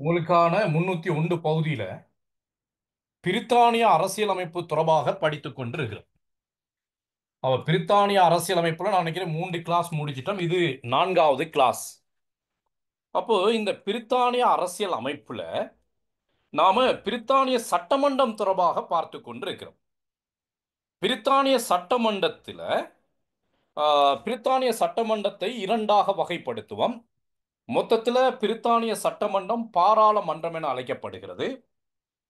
உங்களுக்கான 301 பகுதியில பிரித்தானிய அரசியலமைப்பு தொடர்பாக படித்துக் கொண்டிருக்கிறோம். பிரித்தானிய அரசியலமைப்புல நான் நினைக்கிறேன் 3 கிளாஸ் முடிச்சிட்டோம். இது 4வது கிளாஸ். அப்போ இந்த பிரித்தானிய அரசியல் அமைப்புல நாம பிரித்தானிய சட்டமன்றம் தொடர்பாக பார்த்து கொண்டிருக்கிறோம். பிரித்தானிய சட்டமன்றத்தில் பிரித்தானிய சட்டமன்றத்தை இரண்டாக வகைப்படுத்துவோம். மொத்தத்தில் பிரித்தானிய சட்டமன்றம் பாராளுமன்றம் என அழைக்கப்படுகிறது.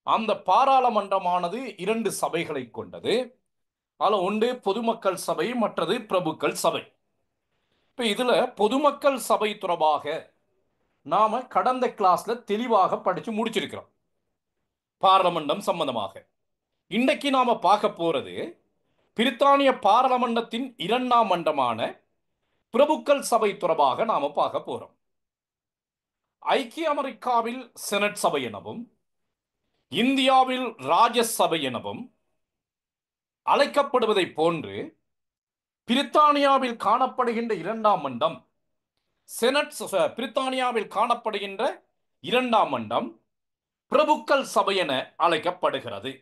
அந்த பாராளுமன்றமானது 2 சபைகளை கொண்டது. அதுல ஒன்று பொதுமக்கள் சபை, மற்றது பிரபுக்கள் சபை. இப்ப இதுல பொதுமக்கள் சபை தொடர்பாக நாம கடந்த கிளாஸ்ல தெளிவாக படிச்சு முடிச்சிருக்கிறோம். பார்லமெண்டம் சம்பந்தமாக இன்றைக்கு நாம பார்க்க போறது பிரித்தானிய பாராளுமன்றத்தின் 2ஆம் மன்றமான பிரபுக்கள் சபை தொடர்பாக நாம பார்க்க போறோம். ஐக்கிய அமெரிக்காவில் செனட் சபை எனவும் இந்தியாவில் ராஜ்யசபை எனவும் அழைக்கப்படுவதை போன்று பிரித்தானியாவில் காணப்படுகின்ற 2ஆம் மன்றம் செனட் பிரித்தானியாவில் காணப்படுகின்ற 2ஆம் மன்றம் பிரபுக்கள் சபை என அழைக்கப்படுகிறது.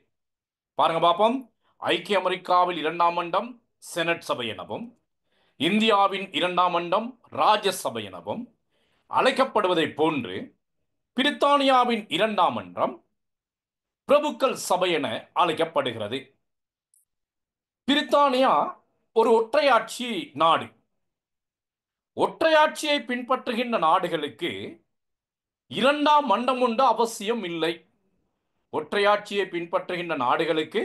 பாருங்க பாப்போம். ஐக்கிய அமெரிக்காவில் 2ஆம் மன்றம் செனட் சபை எனவும் இந்தியாவின் 2ஆம் மன்றம் ராஜ்யசபை எனவும் அழைக்கப்படுவதை போன்று பிரித்தானியாவின் 2ஆம் மன்றம் பிரபுக்கள் சபை என அழைக்கப்படுகிறது. பிரித்தானியா ஒரு ஒற்றையாட்சி நாடு. ஒற்றையாட்சியை பின்பற்றுகின்ற நாடுகளுக்கு 2ஆம் மன்றம் உண்டு அவசியம் இல்லை. ஒற்றையாட்சியை பின்பற்றுகின்ற நாடுகளுக்கு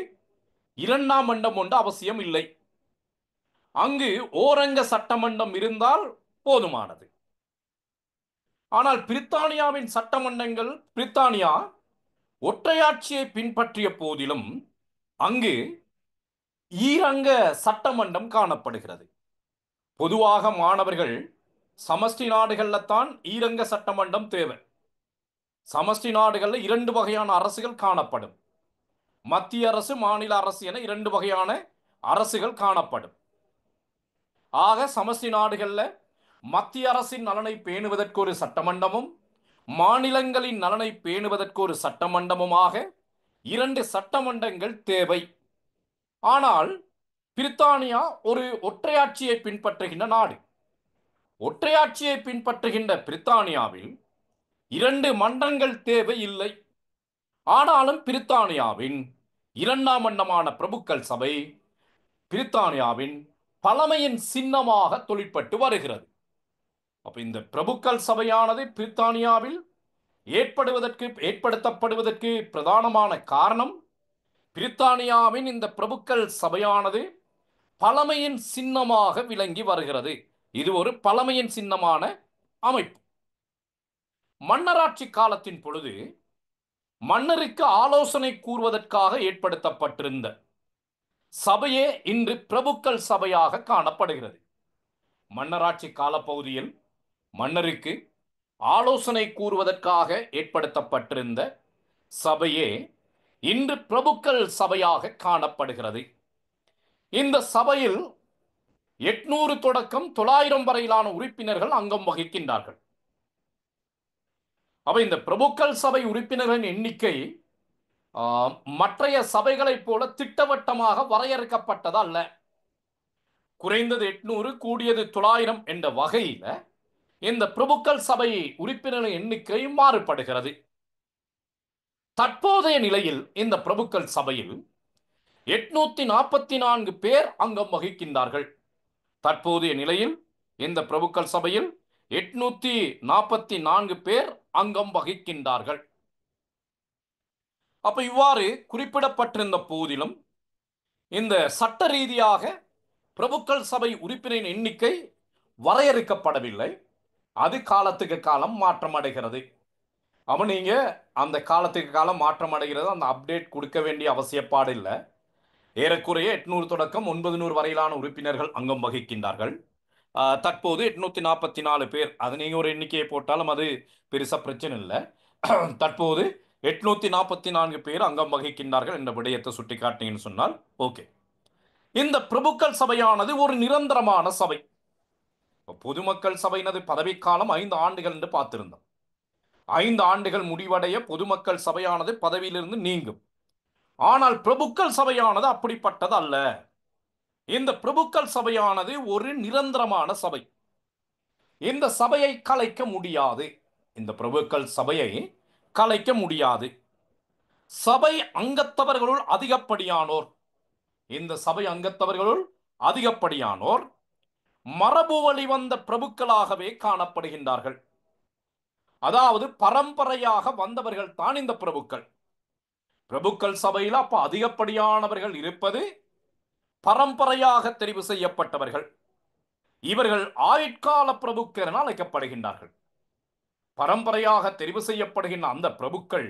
2ஆம் மன்றம் உண்டு அவசியம் இல்லை. அங்கு ஓரங்க சட்டமன்றம் இருந்தால் போதுமானது. ஆனால் பிரித்தானியாவின் சட்டமன்றங்கள் பிரித்தானியா ஒற்றையாட்சியை பின்பற்றிய போதிலும் அங்கு ஈரங்க சட்டமன்றம் காணப்படுகிறது. பொதுவாக மாணவர்கள் சமஷ்டி நாடுகள்ல தான் ஈரங்க சட்டமன்றம் தேவை. சமஷ்டி நாடுகளில் 2 வகையான அரசுகள் காணப்படும். மத்திய அரசு, மாநில அரசு என 2 வகையான அரசுகள் காணப்படும். ஆக சமஷ்டி நாடுகளில் மத்திய அரசின் நலனை பேணுவதற்கு ஒரு சட்டமன்றமும் மாநிலங்களின் நலனை பேணுவதற்கு ஒரு சட்டமன்றமுமாக 2 சட்டமன்றங்கள் தேவை. ஆனால் பிரித்தானியா ஒரு ஒற்றையாட்சியை பின்பற்றுகின்ற நாடு. ஒற்றையாட்சியை பின்பற்றுகின்ற பிரித்தானியாவில் 2 மன்றங்கள் தேவை இல்லை. ஆனாலும் பிரித்தானியாவின் 2ஆம் மன்றமான பிரபுக்கள் சபை பிரித்தானியாவின் பழமையின் சின்னமாக தொழிற்பட்டு வருகிறது. அப்ப இந்த பிரபுக்கள் சபையானது பிரித்தானியாவில் ஏற்படுத்தப்படுவதற்கு பிரதானமான காரணம் பிரித்தானியாவின் இந்த பிரபுக்கள் சபையானது பழமையின் சின்னமாக விளங்கி வருகிறது. இது ஒரு பழமையின் சின்னமான அமைப்பு. மன்னராட்சி காலத்தின் பொழுது மன்னருக்கு ஆலோசனை கூறுவதற்காக ஏற்படுத்தப்பட்டிருந்த சபையே இன்று பிரபுக்கள் சபையாக காணப்படுகிறது. மன்னராட்சி காலப்பகுதியில் மன்னருக்கு ஆலோசனை கூறுவதற்காக ஏற்படுத்தப்பட்டிருந்த சபையே இன்று பிரபுக்கள் சபையாக காணப்படுகிறது. இந்த சபையில் 800 தொடக்கம் 900 வரையிலான உறுப்பினர்கள் அங்கம் வகிக்கின்றார்கள். அப்ப இந்த பிரபுக்கள் சபை உறுப்பினர்களின் எண்ணிக்கை மற்றைய சபைகளைப் போல திட்டவட்டமாக வரையறுக்கப்பட்டது அல்ல. குறைந்தது 800 கூடியது 900 என்ற வகையில் இந்த பிரபுக்கள் சபை உறுப்பினர்களின் எண்ணிக்கை மாறுபடுகிறது. தற்போதைய நிலையில் இந்த பிரபுக்கள் சபையில் 844 பேர் அங்கம் வகிக்கின்றார்கள். தற்போதைய நிலையில் இந்த பிரபுக்கள் சபையில் 844 பேர் அங்கம் வகிக்கின்றார்கள். அப்ப இவ்வாறு குறிப்பிடப்பட்டிருந்த போதிலும் இந்த சட்ட ரீதியாக பிரபுக்கள் சபை உறுப்பினரின் எண்ணிக்கை வரையறுக்கப்படவில்லை. அது காலத்துக்கு காலம் மாற்றம் அடைகிறது. அப்ப நீங்க அந்த காலத்துக்கு காலம் மாற்றம் அடைகிறது, அந்த அப்டேட் கொடுக்க வேண்டிய அவசியப்பாடு இல்லை. ஏறக்குறைய 800 தொடக்கம் 900 வரையிலான உறுப்பினர்கள் அங்கம் வகிக்கின்றார்கள். தற்போது 844 பேர். அது நீங்க ஒரு எண்ணிக்கையை போட்டாலும் அது பெருசா பிரச்சனை இல்லை. தற்போது 844 பேர் அங்கம் வகிக்கின்றார்கள் என்ற விடயத்தை சுட்டி காட்டினீங்கன்னு சொன்னால் ஓகே. இந்த பிரபுக்கள் சபையானது ஒரு நிரந்தரமான சபை. பொதுமக்கள் சபையினது பதவிக்காலம் 5 ஆண்டுகள் என்று பார்த்திருந்தோம். 5 ஆண்டுகள் முடிவடைய பொதுமக்கள் சபையானது பதவியிலிருந்து நீங்கும். ஆனால் பிரபுக்கள் சபையானது அப்படிப்பட்டது அல்ல. இந்த பிரபுக்கள் சபையானது ஒரு நிரந்தரமான சபை. இந்த சபையை கலைக்க முடியாது. இந்த பிரபுக்கள் சபையை கலைக்க முடியாது. சபை அங்கத்தவர்களுள் அதிகப்படியானோர், இந்த சபை அங்கத்தவர்களுள் அதிகப்படியானோர் மரபு வழி வந்த பிரபுக்களாகவே காணப்படுகின்றார்கள். அதாவது பரம்பரையாக வந்தவர்கள் தான் இந்த பிரபுக்கள். பிரபுக்கள் சபையில் அப்ப அதிகப்படியானவர்கள் இருப்பது பரம்பரையாக தெரிவு செய்யப்பட்டவர்கள். இவர்கள் ஆயுட்கால பிரபுக்கள் என அழைக்கப்படுகின்றார்கள். பரம்பரையாக தெரிவு செய்யப்படுகின்ற அந்த பிரபுக்கள்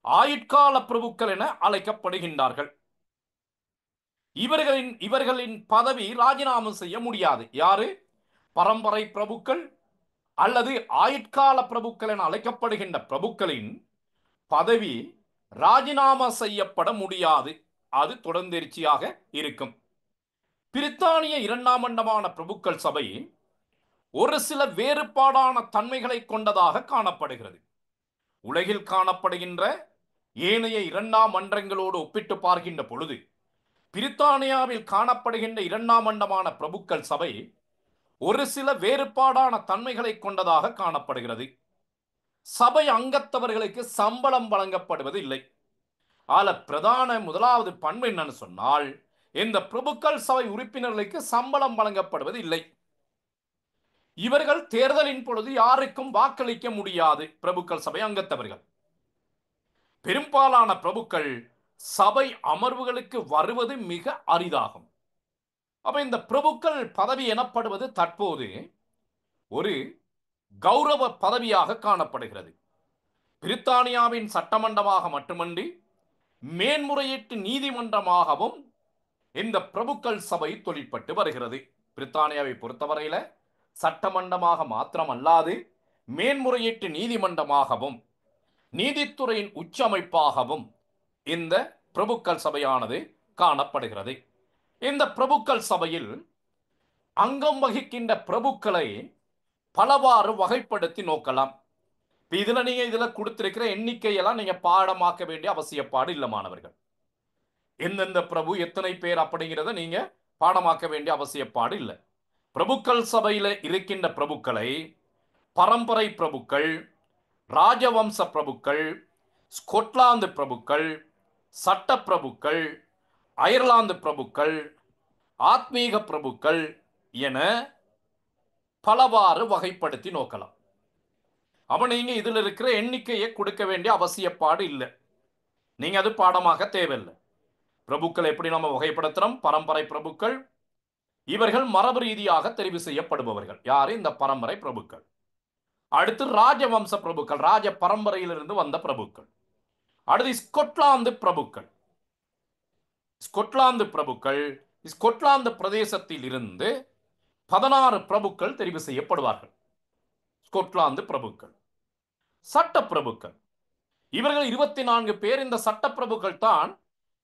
ஆயுட்கால பிரபுக்கள் என அழைக்கப்படுகின்றார்கள். இவர்களின் பதவி ராஜினாமா செய்ய முடியாது. யாரு? பரம்பரை பிரபுக்கள் அல்லது ஆயுட்கால பிரபுக்கள் என அழைக்கப்படுகின்ற பிரபுக்களின் பதவி ராஜினாமா செய்யப்பட முடியாது. அது தொடர்ந்தெரிச்சியாக இருக்கும். பிரித்தானிய 2ஆம் பிரபுக்கள் சபை ஒரு சில வேறுபாடான தன்மைகளை கொண்டதாக காணப்படுகிறது. உலகில் காணப்படுகின்ற ஏனைய 2ஆம் மன்றங்களோடு ஒப்பிட்டு பார்க்கின்ற பொழுது பிரித்தானியாவில் காணப்படுகின்ற 2ஆம் பிரபுக்கள் சபை ஒரு சில வேறுபாடான தன்மைகளை கொண்டதாக காணப்படுகிறது. சபை அங்கத்தவர்களுக்கு சம்பளம் வழங்கப்படுவது இல்லை. பிரதான முதலாவது பண்பு என்னன்னு சொன்னால், இந்த பிரபுக்கள் சபை உறுப்பினர்களுக்கு சம்பளம் வழங்கப்படுவது இல்லை. இவர்கள் தேர்தலின் பொழுது யாருக்கும் வாக்களிக்க முடியாது. பிரபுக்கள் சபை அங்கத்தவர்கள் பெரும்பாலான பிரபுக்கள் சபை அமர்வுகளுக்கு வருவது மிக அரிதாகும். அப்ப இந்த பிரபுக்கள் பதவி எனப்படுவது தற்போது ஒரு கௌரவ பதவியாக காணப்படுகிறது. பிரித்தானியாவின் சட்டமன்றமாக மட்டுமன்றி மேன்முறையீட்டு நீதிமன்றமாகவும் இந்த பிரபுக்கள் சபை தொழிற்பட்டு வருகிறது. பிரித்தானியாவை பொறுத்தவரையில சட்டமன்றமாக மாத்திரமல்லாது மேன்முறையீட்டு நீதிமன்றமாகவும் நீதித்துறையின் உச்சமைப்பாகவும் இந்த பிரபுக்கள் சபையானது காணப்படுகிறது. இந்த பிரபுக்கள் சபையில் அங்கம் வகிக்கின்ற பிரபுக்களை பலவாறு வகைப்படுத்தி நோக்கலாம். இதுல கொடுத்திருக்கிற எண்ணிக்கையெல்லாம் நீங்க பாடமாக்க வேண்டிய அவசியப்பாடு இல்லை மாணவர்கள். எந்தெந்த பிரபு எத்தனை பேர் அப்படிங்கிறத நீங்க பாடமாக்க வேண்டிய அவசியப்பாடு இல்லை. பிரபுக்கள் சபையில இருக்கின்ற பிரபுக்களை பரம்பரை பிரபுக்கள், ராஜவம்ச பிரபுக்கள், ஸ்கொட்லாந்து பிரபுக்கள், சட்ட பிரபுக்கள், அயர்லாந்து பிரபுக்கள், ஆத்மீக பிரபுக்கள் என பலவாறு வகைப்படுத்தி நோக்கலாம். அப்ப நீங்க இதுல இருக்கிற எண்ணிக்கையை கொடுக்க வேண்டிய அவசியப்பாடு இல்லை. நீங்க அது பாடமாக தேவையில்லை. பிரபுக்கள் எப்படி நம்ம வகைப்படுத்துறோம்? பரம்பரை பிரபுக்கள், இவர்கள் மரபு ரீதியாக தெரிவு செய்யப்படுபவர்கள். யாரு? இந்த பரம்பரை பிரபுக்கள். அடுத்து ராஜவம்ச பிரபுக்கள், ராஜ பரம்பரையிலிருந்து வந்த பிரபுக்கள். அடுத்து ஸ்கொட்லாந்து பிரபுக்கள். ஸ்கொட்லாந்து பிரபுக்கள் ஸ்கொட்லாந்து பிரதேசத்தில் இருந்து 16 பிரபுக்கள் தெரிவு செய்யப்படுவார்கள். ஸ்கொட்லாந்து பிரபுக்கள். சட்ட பிரபுக்கள், இவர்கள் 24 பேர். இந்த சட்ட பிரபுக்கள் தான்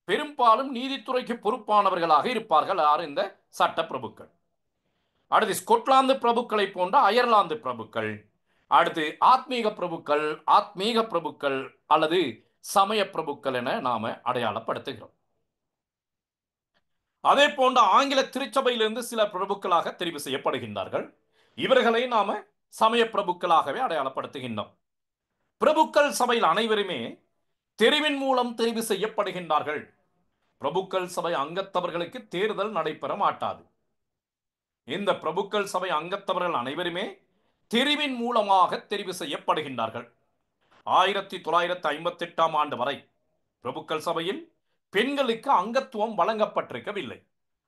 பெரும்பாலும் நீதித்துறைக்கு பொறுப்பானவர்களாக இருப்பார்கள். யார்? இந்த சட்ட பிரபுக்கள். அடுத்து ஸ்கொட்லாந்து பிரபுக்களை போன்ற அயர்லாந்து பிரபுக்கள். அடுத்து ஆத்மீக பிரபுக்கள் அல்லது சமய பிரபுக்கள் என நாம அடையாளப்படுத்துகிறோம். அதே போன்ற ஆங்கில திருச்சபையிலிருந்து சில பிரபுக்களாக தெரிவு செய்யப்படுகின்றார்கள். இவர்களை நாம சமய பிரபுக்களாகவே அடையாளப்படுத்துகின்றோம். பிரபுக்கள் சபையில் அனைவருமே தெரிவின் மூலம் தெரிவு செய்யப்படுகின்றார்கள். பிரபுக்கள் சபை அங்கத்தவர்களுக்கு தேர்தல் நடைபெற மாட்டாது. இந்த பிரபுக்கள் சபை அங்கத்தவர்கள் அனைவருமே தெரிவின் மூலமாக தெரிவு செய்யப்படுகின்றார்கள். 1958ஆம் ஆண்டு வரை பிரபுக்கள் சபையில் பெண்களுக்கு அங்கத்துவம் வழங்கப்பட்டிருக்கவில்லை.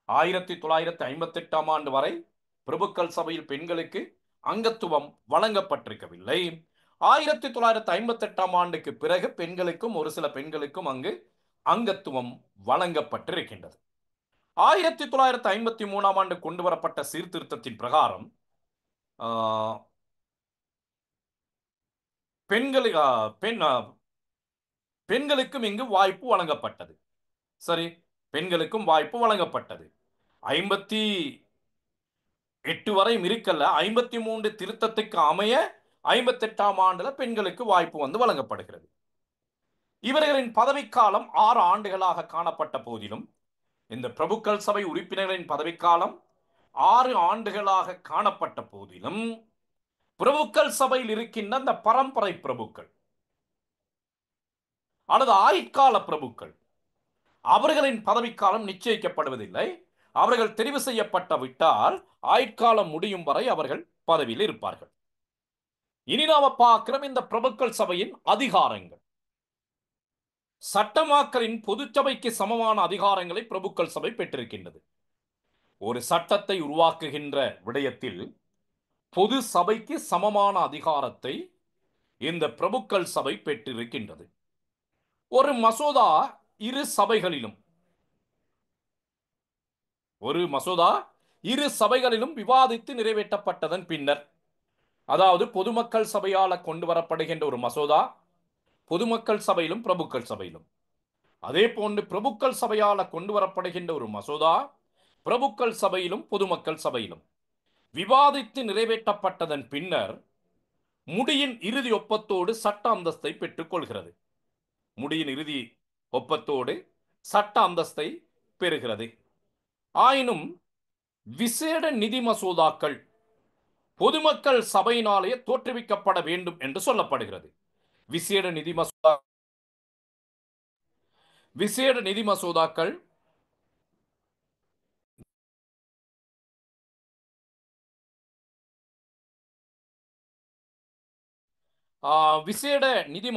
1958ஆம் ஆண்டு வரை பிரபுக்கள் சபையில் பெண்களுக்கு அங்கத்துவம் வழங்கப்பட்டிருக்கவில்லை. 1958ஆம் ஆண்டுக்கு பிறகு பெண்களுக்கும் ஒரு சில பெண்களுக்கும் அங்கு அங்கத்துவம் வழங்கப்பட்டிருக்கின்றது. 1953ஆம் ஆண்டு கொண்டு வரப்பட்ட சீர்திருத்தத்தின் பிரகாரம் பெண்களுக்கும் இங்கு வாய்ப்பு வழங்கப்பட்டது. சரி, பெண்களுக்கும் வாய்ப்பு வழங்கப்பட்டது. 8 வரையும் இருக்கல்ல, 53 திருத்தத்துக்கு அமைய 58ஆம் ஆண்டுல பெண்களுக்கு வாய்ப்பு வந்து வழங்கப்படுகிறது. இவர்களின் பதவிக்காலம் 6 ஆண்டுகளாக காணப்பட்ட போதிலும், இந்த பிரபுக்கள் சபை உறுப்பினர்களின் பதவிக்காலம் 6 ஆண்டுகளாக காணப்பட்ட போதிலும், பிரபுக்கள் சபையில் இருக்கின்ற அந்த பரம்பரை பிரபுக்கள் அல்லது ஆயுட்கால பிரபுக்கள், அவர்களின் பதவிக்காலம் நிச்சயிக்கப்படுவதில்லை. அவர்கள் தெரிவு செய்யப்பட்ட விட்டால் ஆயுட்காலம் முடியும் வரை அவர்கள் பதவியில் இருப்பார்கள். இனி நாம பார்க்கிறோம் இந்த பிரபுக்கள் சபையின் அதிகாரங்கள். சட்டமாக்கலின் பொதுச்சபைக்கு சமமான அதிகாரங்களை பிரபுக்கள் சபை பெற்றிருக்கின்றது. ஒரு சட்டத்தை உருவாக்குகின்ற விடயத்தில் பொது சபைக்கு சமமான அதிகாரத்தை இந்த பிரபுக்கள் சபை பெற்றிருக்கின்றது. ஒரு மசோதா இரு சபைகளிலும் விவாதித்து நிறைவேற்றப்பட்டதன் பின்னர், அதாவது பொதுமக்கள் சபையால் கொண்டு வரப்படுகின்ற ஒரு மசோதா பொதுமக்கள் சபையிலும் பிரபுக்கள் சபையிலும், அதே போன்று பிரபுக்கள் சபையால் கொண்டு வரப்படுகின்ற ஒரு மசோதா பிரபுக்கள் சபையிலும் பொதுமக்கள் சபையிலும் விவாதித்து நிறைவேற்றப்பட்டதன் பின்னர் முடியின் இறுதி ஒப்பத்தோடு சட்ட அந்தஸ்தை பெற்றுக் கொள்கிறது. முடியின் இறுதி ஒப்பத்தோடு சட்ட அந்தஸ்தை பெறுகிறது. ஆயினும் விசேட நிதி மசோதாக்கள் பொதுமக்கள் சபையினாலே தோற்றுவிக்கப்பட வேண்டும் என்று சொல்லப்படுகிறது. விசேட நிதி மசோதாக்கள் விசேட நிதி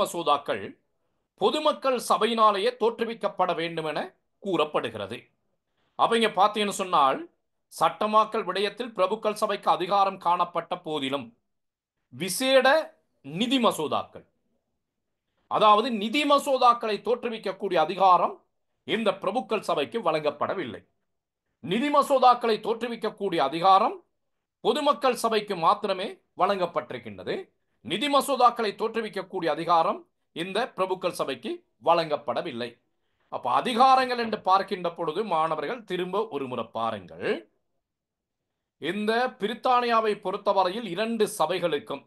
மசோதாக்கள் பொதுமக்கள் சபையினாலேயே தோற்றுவிக்கப்பட வேண்டும் என கூறப்படுகிறது. அப்ப இங்க பார்த்தீங்கன்னு சொன்னால், சட்டமாக்கல் விடயத்தில் பிரபுக்கள் சபைக்கு அதிகாரம் காணப்பட்ட போதிலும் விசேட நிதி மசோதாக்கள், அதாவது நிதி மசோதாக்களை தோற்றுவிக்கக்கூடிய அதிகாரம் இந்த பிரபுக்கள் சபைக்கு வழங்கப்படவில்லை. நிதி மசோதாக்களை தோற்றுவிக்கக்கூடிய அதிகாரம் பொதுமக்கள் சபைக்கு மாத்திரமே வழங்கப்பட்டிருக்கின்றது. நிதி மசோதாக்களை தோற்றுவிக்கக்கூடிய அதிகாரம் இந்த பிரபுக்கள் சபைக்கு வழங்கப்படவில்லை. அப்ப அதிகாரங்கள் என்று பார்க்கின்ற பொழுது மாணவர்கள் திரும்ப ஒரு முறை பாருங்கள். இந்த பிரித்தானியாவை பொறுத்தவரையில் 2 சபைகளுக்கும்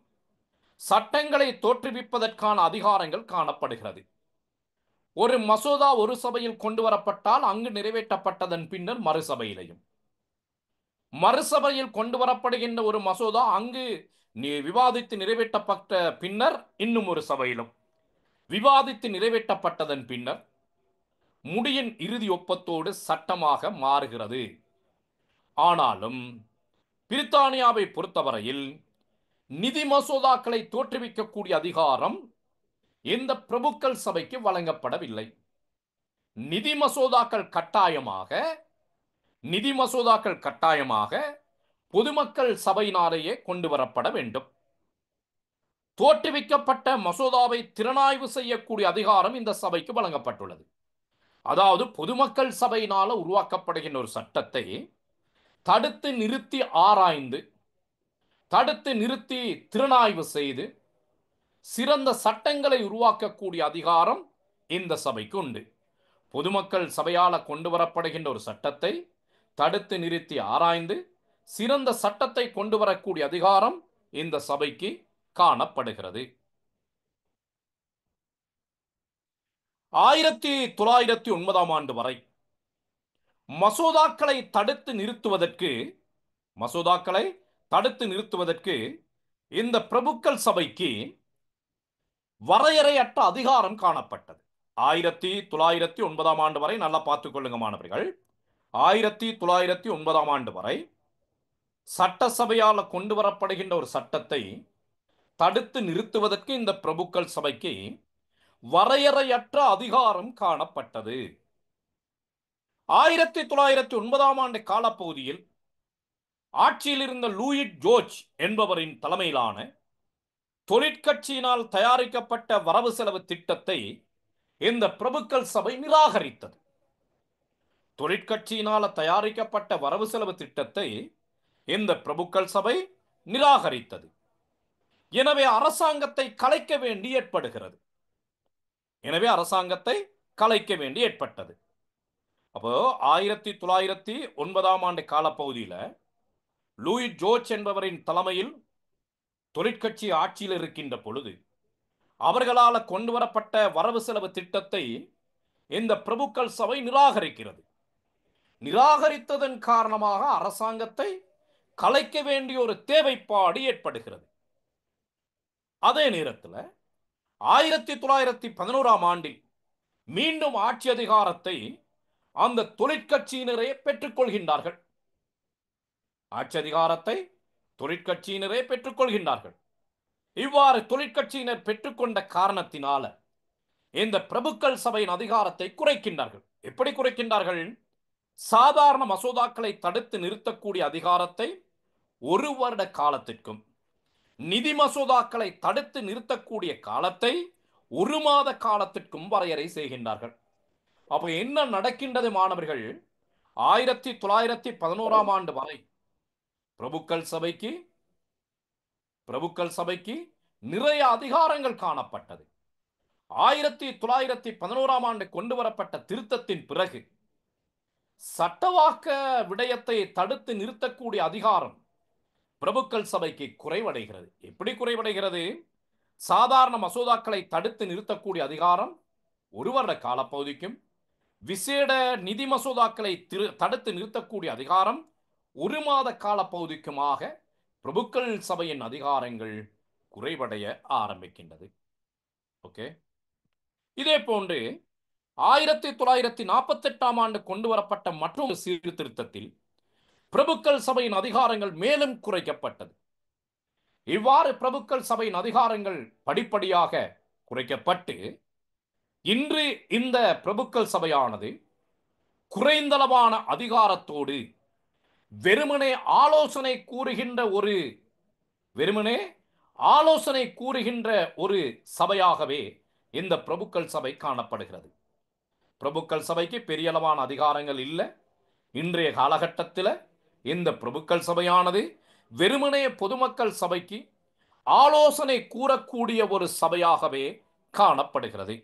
சட்டங்களை தோற்றுவிப்பதற்கான அதிகாரங்கள் காணப்படுகிறது. ஒரு மசோதா ஒரு சபையில் கொண்டு வரப்பட்டால் அங்கு நிறைவேற்றப்பட்டதன் பின்னர் மறுசபையில் கொண்டு வரப்படுகின்ற ஒரு மசோதா அங்கு விவாதித்து நிறைவேற்றப்பட்ட பின்னர் இன்னும் ஒரு சபையிலும் விவாதித்து நிறைவேற்றப்பட்டதன் பின்னர் முடியின் இறுதி ஒப்பத்தோடு சட்டமாக மாறுகிறது. ஆனாலும் பிரித்தானியாவை பொறுத்தவரையில் நிதி மசோதாக்களை தோற்றுவிக்கக்கூடிய அதிகாரம் இந்த பிரபுக்கள் சபைக்கு வழங்கப்படவில்லை. நிதி மசோதாக்கள் கட்டாயமாக பொதுமக்கள் சபையினாலேயே கொண்டு வரப்பட வேண்டும். தோற்றுவிக்கப்பட்ட மசோதாவை திறனாய்வு செய்யக்கூடிய அதிகாரம் இந்த சபைக்கு வழங்கப்பட்டுள்ளது. அதாவது பொதுமக்கள் சபையினால உருவாக்கப்படுகின்ற ஒரு சட்டத்தை தடுத்து நிறுத்தி ஆராய்ந்து, தடுத்து நிறுத்தி திறனாய்வு செய்து சிறந்த சட்டங்களை உருவாக்கக்கூடிய அதிகாரம் இந்த சபைக்கு உண்டு. பொதுமக்கள் சபையால் கொண்டு வரப்படுகின்ற ஒரு சட்டத்தை தடுத்து நிறுத்தி ஆராய்ந்து சிறந்த சட்டத்தை கொண்டு வரக்கூடிய அதிகாரம் இந்த சபைக்கு காணப்படுகிறது. 1909ஆம் ஆண்டு வரை மசோதாக்களை தடுத்து நிறுத்துவதற்கு இந்த பிரபுக்கள் சபைக்கு வரையறையற்ற அதிகாரம் காணப்பட்டது. 1909ஆம் ஆண்டு வரை நல்லா பார்த்துக் கொள்ளுங்க மாணவர்கள். 1909ஆம் ஆண்டு வரை சட்டசபையால் கொண்டு வரப்படுகின்ற ஒரு சட்டத்தை தடுத்து நிறுத்துவதற்கு இந்த பிரபுக்கள் சபைக்கு வரையறையற்ற அதிகாரம் காணப்பட்டது. 1909ஆம் ஆண்டு காலப்பகுதியில் ஆட்சியில் இருந்த லூயிட் ஜோர்ஜ் என்பவரின் தலைமையிலான தொழிற்கட்சியினால் தயாரிக்கப்பட்ட வரவு செலவு திட்டத்தை இந்த பிரபுக்கள் சபை நிராகரித்தது. தொழிற்கட்சியினால் தயாரிக்கப்பட்ட வரவு செலவு திட்டத்தை இந்த பிரபுக்கள் சபை நிராகரித்தது. எனவே அரசாங்கத்தை கலைக்க வேண்டி ஏற்பட்டது. அப்போ 1909ஆம் ஆண்டு காலப்பகுதியில் லூயிஸ் ஜோர்ஜ் என்பவரின் தலைமையில் தொழிற்கட்சி ஆட்சியில் இருக்கின்ற பொழுது அவர்களால் கொண்டு வரப்பட்ட வரவு செலவு திட்டத்தை இந்த பிரபுக்கள் சபை நிராகரிக்கிறது. நிராகரித்ததன் காரணமாக அரசாங்கத்தை கலைக்க வேண்டிய ஒரு தேவைப்பாடு ஏற்படுகிறது. அதே நேரத்தில் 1911ஆம் ஆண்டில் மீண்டும் ஆட்சி அதிகாரத்தை அந்த தொழிற்கட்சியினரே பெற்றுக்கொள்கின்றார்கள். ஆட்சி அதிகாரத்தை தொழிற்கட்சியினரே பெற்றுக்கொள்கின்றார்கள். இவ்வாறு தொழிற்கட்சியினர் பெற்றுக்கொண்ட காரணத்தினால இந்த பிரபுக்கள் சபையின் அதிகாரத்தை குறைக்கின்றார்கள். எப்படி குறைக்கின்றார்கள்? சாதாரண மசோதாக்களை தடுத்து நிறுத்தக்கூடிய அதிகாரத்தை 1 வருட காலத்திற்கும், நிதி மசோதாக்களை தடுத்து நிறுத்தக்கூடிய காலத்தை 1 மாத காலத்திற்கும் வரையறை செய்கின்றார்கள். அப்ப என்ன நடக்கின்றது மாணவர்கள்? 1911ஆம் ஆண்டு வரை பிரபுக்கள் சபைக்கு நிறைய அதிகாரங்கள் காணப்பட்டது. 1911ஆம் ஆண்டு கொண்டு வரப்பட்ட திருத்தத்தின் பிறகு சட்டவாக்க விடயத்தை தடுத்து நிறுத்தக்கூடிய அதிகாரம் பிரபுக்கள் சபைக்கு குறைவடைகிறது. எப்படி குறைவடைகிறது? சாதாரண மசோதாக்களை தடுத்து நிறுத்தக்கூடிய அதிகாரம் 1 வருட காலப்பகுதிக்கும், விசேட நிதி மசோதாக்களை தடுத்து நிறுத்தக்கூடிய அதிகாரம் 1 மாத காலப்பகுதிக்குமாக பிரபுக்கள் சபையின் அதிகாரங்கள் குறைவடைய ஆரம்பிக்கின்றது. ஓகே. இதே போன்று 1948ஆம் ஆண்டு கொண்டு வரப்பட்ட மற்றொரு சீர்திருத்தத்தில் பிரபுக்கள் சபையின் அதிகாரங்கள் மேலும் குறைக்கப்பட்டது. இவ்வாறு பிரபுக்கள் சபையின் அதிகாரங்கள் படிப்படியாக குறைக்கப்பட்டு இன்று இந்த பிரபுக்கள் சபையானது குறைந்தளவான அதிகாரத்தோடு வெறுமனே ஆலோசனை கூறுகின்ற ஒரு சபையாகவே இந்த பிரபுக்கள் சபை காணப்படுகிறது. பிரபுக்கள் சபைக்கு பெரிய அளவான அதிகாரங்கள் இல்லை. இன்றைய காலகட்டத்தில் இந்த பிரபுக்கள் சபையானது வெறுமனே பொதுமக்கள் சபைக்கு ஆலோசனை கூறக்கூடிய ஒரு சபையாகவே காணப்படுகிறது.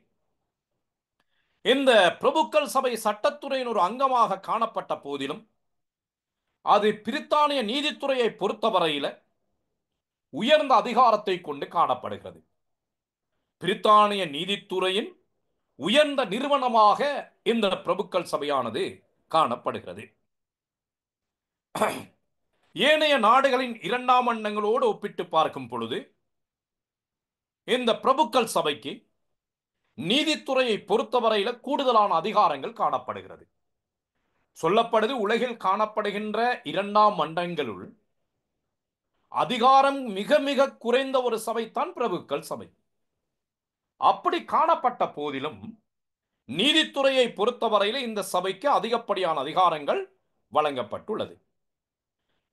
இந்த பிரபுக்கள் சபை சட்டத்துறையின் ஒரு அங்கமாக காணப்பட்ட போதிலும் அது பிரித்தானிய நீதித்துறையை பொறுத்தவரையில் உயர்ந்த அதிகாரத்தை கொண்டு காணப்படுகிறது. பிரித்தானிய நீதித்துறையின் உயர்ந்த நிறுவனமாக இந்த பிரபுக்கள் சபையானது காணப்படுகிறது. ஏனைய நாடுகளின் 2ஆம் மண்டலங்களோடு ஒப்பிட்டு பார்க்கும் பொழுது இந்த பிரபுக்கள் சபைக்கு நீதித்துறையை பொறுத்தவரையில் கூடுதலான அதிகாரங்கள் காணப்படுகிறது. சொல்லப்படுது, உலகில் காணப்படுகின்ற 2ஆம் மண்டலங்களுள் அதிகாரம் மிக மிக குறைந்த ஒரு சபைதான் பிரபுக்கள் சபை. அப்படி காணப்பட்ட போதிலும் நீதித்துறையை பொறுத்தவரையில் இந்த சபைக்கு அதிகப்படியான அதிகாரங்கள் வழங்கப்பட்டுள்ளது.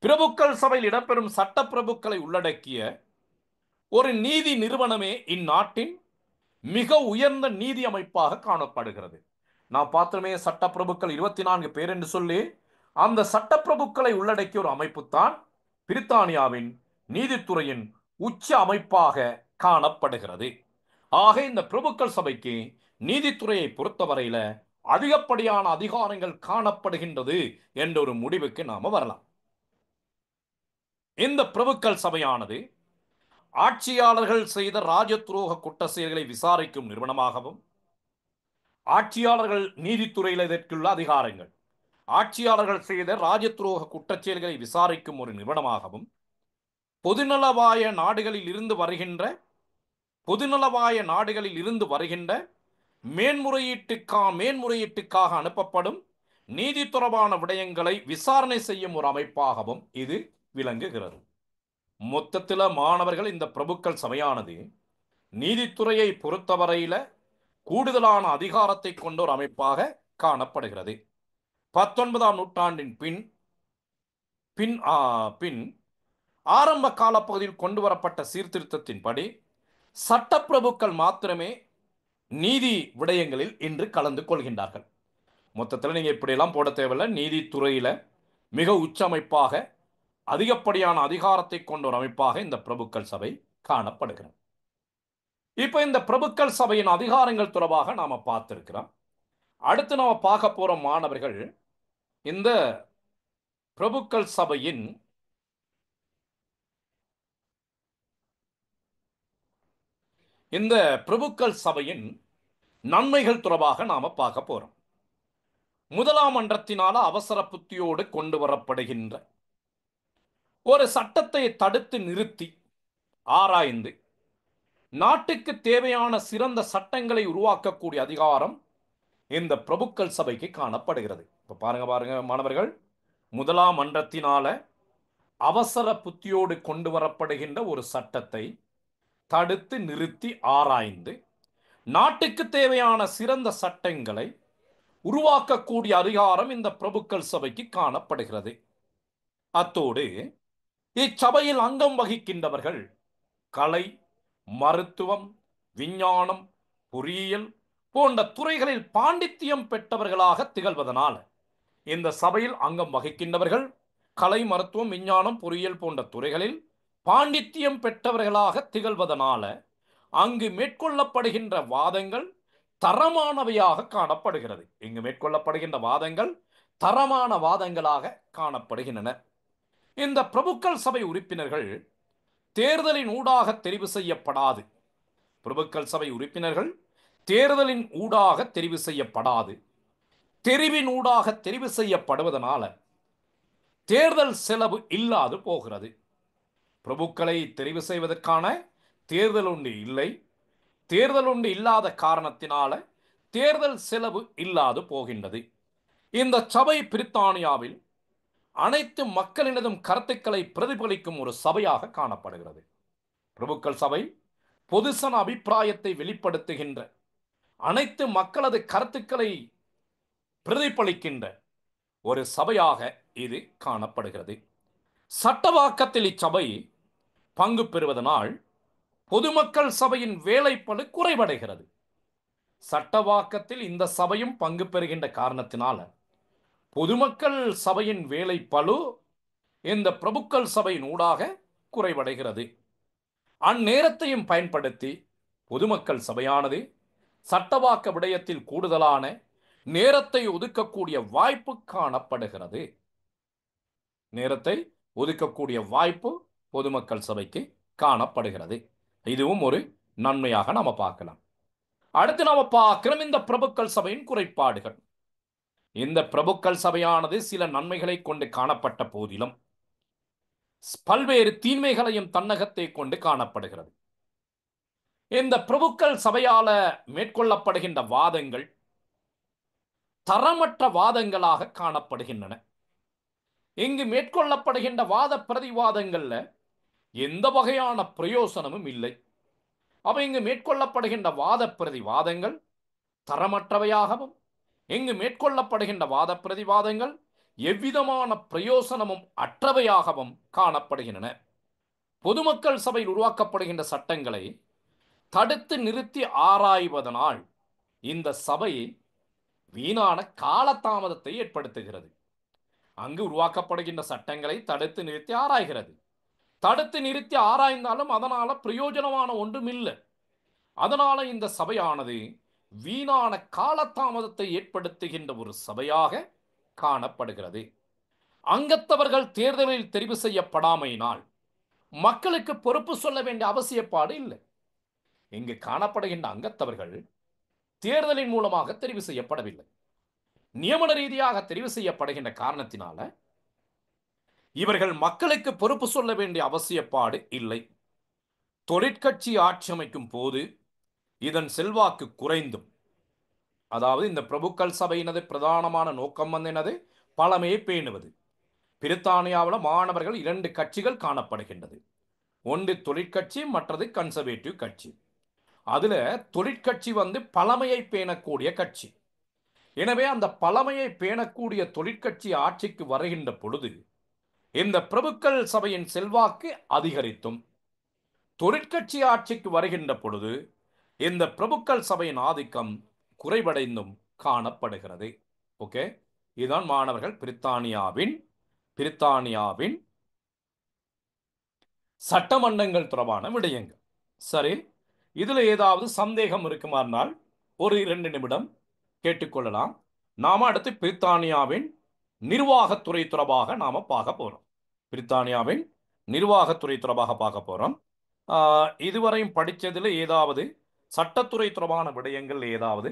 பிரபுக்கள் சபையில் இடம்பெறும் சட்ட பிரபுக்களை உள்ளடக்கிய ஒரு நீதி நிறுவனமே இந்நாட்டின் மிக உயர்ந்த நீதி அமைப்பாக காணப்படுகிறது. நான் பார்த்தோமே, சட்டப்பிரபுக்கள் 24 பேர் என்று சொல்லி அந்த சட்டப்பிரபுக்களை உள்ளடக்கிய ஒரு அமைப்பு தான் பிரித்தானியாவின் நீதித்துறையின் உச்ச அமைப்பாக காணப்படுகிறது. ஆக இந்த பிரபுக்கள் சபைக்கு நீதித்துறையை பொறுத்தவரையில அதிகப்படியான அதிகாரங்கள் காணப்படுகின்றது என்ற ஒரு முடிவுக்கு நாம வரலாம். இந்த பிரபுக்கள் சபையானது ஆட்சியாளர்கள் செய்த ராஜதுரோக குற்ற செயல்களை விசாரிக்கும் நிறுவனமாகவும், ஆட்சியாளர்கள் நீதித்துறையில் இதற்குள்ள அதிகாரங்கள் ஆட்சியாளர்கள் செய்த ராஜதுரோக குற்றச்செயல்களை விசாரிக்கும் ஒரு நிறுவனமாகவும், பொதுநலவாய நாடுகளில் இருந்து வருகின்ற மேன்முறையீட்டுக்காக அனுப்பப்படும் நீதி தொடர்பான விடயங்களை விசாரணை செய்யும் ஒரு அமைப்பாகவும் இது விளங்குகிறது. மொத்தத்தில் மாணவர்கள், இந்த பிரபுக்கள் சபையானது நீதித்துறையை பொறுத்தவரையில கூடுதலான அதிகாரத்தை கொண்ட ஒரு அமைப்பாக காணப்படுகிறது. 19ஆம் நூற்றாண்டின் பின் ஆரம்ப காலப்பகுதியில் கொண்டு வரப்பட்ட சீர்திருத்தத்தின்படி சட்டப்பிரபுக்கள் மாத்திரமே நீதி விடயங்களில் இன்று கலந்து கொள்கின்றார்கள். மொத்தத்தில் நீங்க இப்படியெல்லாம் போட தேவையில்லை. நீதித்துறையில மிக உச்ச அமைப்பாக அதிகப்படியான அதிகாரத்தை கொண்ட ஒரு அமைப்பாக இந்த பிரபுக்கள் சபை காணப்படுகிறது. இப்ப இந்த பிரபுக்கள் சபையின் அதிகாரங்கள் தொடர்பாக நாம பார்த்திருக்கிறோம். அடுத்து நாம பார்க்க போற மாணவர்கள், இந்த பிரபுக்கள் சபையின் இந்த பிரபுக்கள் சபையின் நன்மைகள் தொடர்பாக நாம பார்க்க போறோம். முதலாம் மன்றத்தினால அவசர புத்தியோடு கொண்டு வரப்படுகின்ற ஒரு சட்டத்தை தடுத்து நிறுத்தி ஆராய்ந்து நாட்டுக்கு தேவையான சிறந்த சட்டங்களை உருவாக்கக்கூடிய அதிகாரம் இந்த பிரபுக்கள் சபைக்கு காணப்படுகிறது. இப்ப பாருங்க மாணவர்கள், முதலாம் மன்றத்தினால அவசர புத்தியோடு கொண்டு வரப்படுகின்ற ஒரு சட்டத்தை தடுத்து நிறுத்தி ஆராய்ந்து நாட்டுக்கு தேவையான சிறந்த சட்டங்களை உருவாக்கக்கூடிய அதிகாரம் இந்த பிரபுக்கள் சபைக்கு காணப்படுகிறது. அத்தோடு இச்சபையில் அங்கம் வகிக்கின்றவர்கள் கலை, மருத்துவம், விஞ்ஞானம், பொறியியல் போன்ற துறைகளில் பாண்டித்தியம் பெற்றவர்களாக திகழ்வதனால் இந்த சபையில் அங்கம் வகிக்கின்றவர்கள் கலை, மருத்துவம், விஞ்ஞானம், பொறியியல் போன்ற துறைகளில் பாண்டித்தியம் பெற்றவர்களாக திகழ்வதனால அங்கு மேற்கொள்ளப்படுகின்ற வாதங்கள் தரமானவையாக காணப்படுகிறது. இங்கு மேற்கொள்ளப்படுகின்ற வாதங்கள் தரமான வாதங்களாக காணப்படுகின்றன. இந்த பிரபுக்கள் சபை உறுப்பினர்கள் தேர்தலின் ஊடாக தெரிவு செய்யப்படாது. பிரபுக்கள் சபை உறுப்பினர்கள் தேர்தலின் ஊடாக தெரிவு செய்யப்படாது. தெரிவின் ஊடாக தெரிவு செய்யப்படுவதனால தேர்தல் செலவு இல்லாது போகிறது. பிரபுக்களை தெரிவு செய்வதற்கான தேர்தல் ஒன்று இல்லை. தேர்தல் ஒன்று இல்லாத காரணத்தினால தேர்தல் செலவு இல்லாது போகின்றது. இந்த சபை பிரித்தானியாவில் அனைத்து மக்களினதும் கருத்துக்களை பிரதிபலிக்கும் ஒரு சபையாக காணப்படுகிறது. பிரபுக்கள் சபை பொதுசன அபிப்பிராயத்தை வெளிப்படுத்துகின்ற அனைத்து மக்களது கருத்துக்களை பிரதிபலிக்கின்ற ஒரு சபையாக இது காணப்படுகிறது. சட்டவாக்கத்தில் இச்சபை பங்கு பெறுவதனால் பொதுமக்கள் சபையின் வேலைப்பளு குறைவடைகிறது. சட்டவாக்கத்தில் இந்த சபையும் பங்கு பெறுகின்ற காரணத்தினால பொதுமக்கள் சபையின் வேலைப்பளு இந்த பிரபுக்கள் சபையின் ஊடாக குறைவடைகிறது. அந்நேரத்தையும் பயன்படுத்தி பொதுமக்கள் சபையானது சட்டவாக்க விடயத்தில் கூடுதலான நேரத்தை ஒதுக்கக்கூடிய வாய்ப்பு காணப்படுகிறது. நேரத்தை ஒதுக்கக்கூடிய வாய்ப்பு பொதுமக்கள் சபைக்கு காணப்படுகிறது. இதுவும் ஒரு நன்மையாக நாம பார்க்கலாம். அடுத்து நாம பார்க்கிறோம் இந்த பிரபுக்கள் சபையின் குறைபாடுகள். இந்த பிரபுக்கள் சபையானது சில நன்மைகளை கொண்டு காணப்பட்ட போதிலும் பல்வேறு தீமைகளையும் தன்னகத்தை கொண்டு காணப்படுகிறது. இந்த பிரபுக்கள் சபையால மேற்கொள்ளப்படுகின்ற வாதங்கள் தரமற்ற வாதங்களாக காணப்படுகின்றன. இங்கு மேற்கொள்ளப்படுகின்ற வாத பிரதிவாதங்கள்ல எந்த வகையான பிரயோசனமும் இல்லை. அவை இங்கு மேற்கொள்ளப்படுகின்ற வாத பிரதிவாதங்கள் தரமற்றவையாகவும் இங்கு மேற்கொள்ளப்படுகின்ற வாத பிரதிவாதங்கள் எவ்விதமான பிரயோசனமும் அற்றவையாகவும் காணப்படுகின்றன. பொதுமக்கள் சபையில் உருவாக்கப்படுகின்ற சட்டங்களை தடுத்து நிறுத்தி ஆராய்வதனால் இந்த சபை வீணான காலதாமதத்தை ஏற்படுத்துகிறது. அங்கு உருவாக்கப்படுகின்ற சட்டங்களை தடுத்து நிறுத்தி ஆராய்கிறது. தடுத்து நிறுத்தி ஆராய்ந்தாலும் அதனால பிரயோஜனமான ஒன்றும் இல்லை. அதனால இந்த சபையானது வீணான காலதாமதத்தை ஏற்படுத்துகின்ற ஒரு சபையாக காணப்படுகிறது. அங்கத்தவர்கள் தேர்தலில் தெரிவு செய்யப்படாமையினால் மக்களுக்கு பொறுப்பு சொல்ல வேண்டிய அவசியப்பாடு இல்லை. இங்கு காணப்படுகின்ற அங்கத்தவர்கள் தேர்தலின் மூலமாக தெரிவு செய்யப்படவில்லை. நியமன ரீதியாக தெரிவு செய்யப்படுகின்ற காரணத்தினால இவர்கள் மக்களுக்கு பொறுப்பு சொல்ல வேண்டிய அவசியப்பாடு இல்லை. தொழிற்கட்சி ஆட்சி அமைக்கும் போது இதன் செல்வாக்கு குறைந்தும், அதாவது இந்த பிரபுக்கள் சபையினது பிரதானமான நோக்கம் என்னது? பழமையை பேணுவது. பிரித்தானியாவில் மாணவர்கள் 2 கட்சிகள் காணப்படுகின்றது. ஒன்று தொழிற்கட்சி, மற்றது கன்சர்வேட்டிவ் கட்சி. அதுல தொழிற்கட்சி பழமையை பேணக்கூடிய கட்சி. எனவே அந்த பழமையை பேணக்கூடிய தொழிற்கட்சி ஆட்சிக்கு வருகின்ற பொழுது இந்த பிரபுக்கள் சபையின் செல்வாக்கு அதிகரித்தும், தொழிற்கட்சி ஆட்சிக்கு வருகின்ற பொழுது இந்த பிரபுக்கள் சபையின் ஆதிக்கம் குறைவடைந்தும் காணப்படுகிறது. ஓகே, இதுதான் மாணவர்கள் பிரித்தானியாவின் சட்டமன்றங்கள் தொடர்பான விடயங்கள். சரி, இதுல ஏதாவது சந்தேகம் இருக்குமானால் ஒரு 2 நிமிடம் கேட்டுக்கொள்ளலாம். நாம அடுத்து பிரித்தானியாவின் நிர்வாகத்துறை தொடர்பாக நாம பார்க்க போறோம். பிரித்தானியாவின் நிர்வாகத்துறை தொடர்பாக பார்க்க போறோம். இதுவரையும் படித்ததில் ஏதாவது சட்டத்துறை தொடர்பான விடயங்கள் ஏதாவது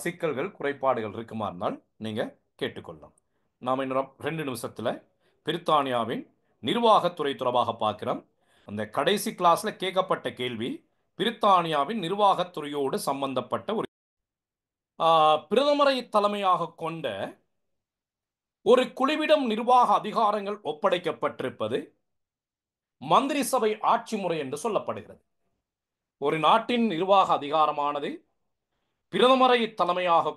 சிக்கல்கள் குறைபாடுகள் இருக்குமா இருந்தால் நீங்கள் கேட்டுக்கொள்ளலாம். நாம் இன்னும் 2 நிமிஷத்தில் பிரித்தானியாவின் நிர்வாகத்துறை தொடர்பாக பார்க்கிறோம். அந்த கடைசி கிளாஸில் கேட்கப்பட்ட கேள்வி பிரித்தானியாவின் நிர்வாகத்துறையோடு சம்பந்தப்பட்ட ஒரு பிரதமரை தலைமையாக கொண்ட ஒரு குழுவிடம் நிர்வாக அதிகாரங்கள் ஒப்படைக்கப்பட்டிருப்பது மந்திரி சபை ஆட்சி முறை என்று சொல்லப்படுகிறது. ஒரு நாட்டின் நிர்வாக அதிகாரமானது பிரதமரை தலைமையாக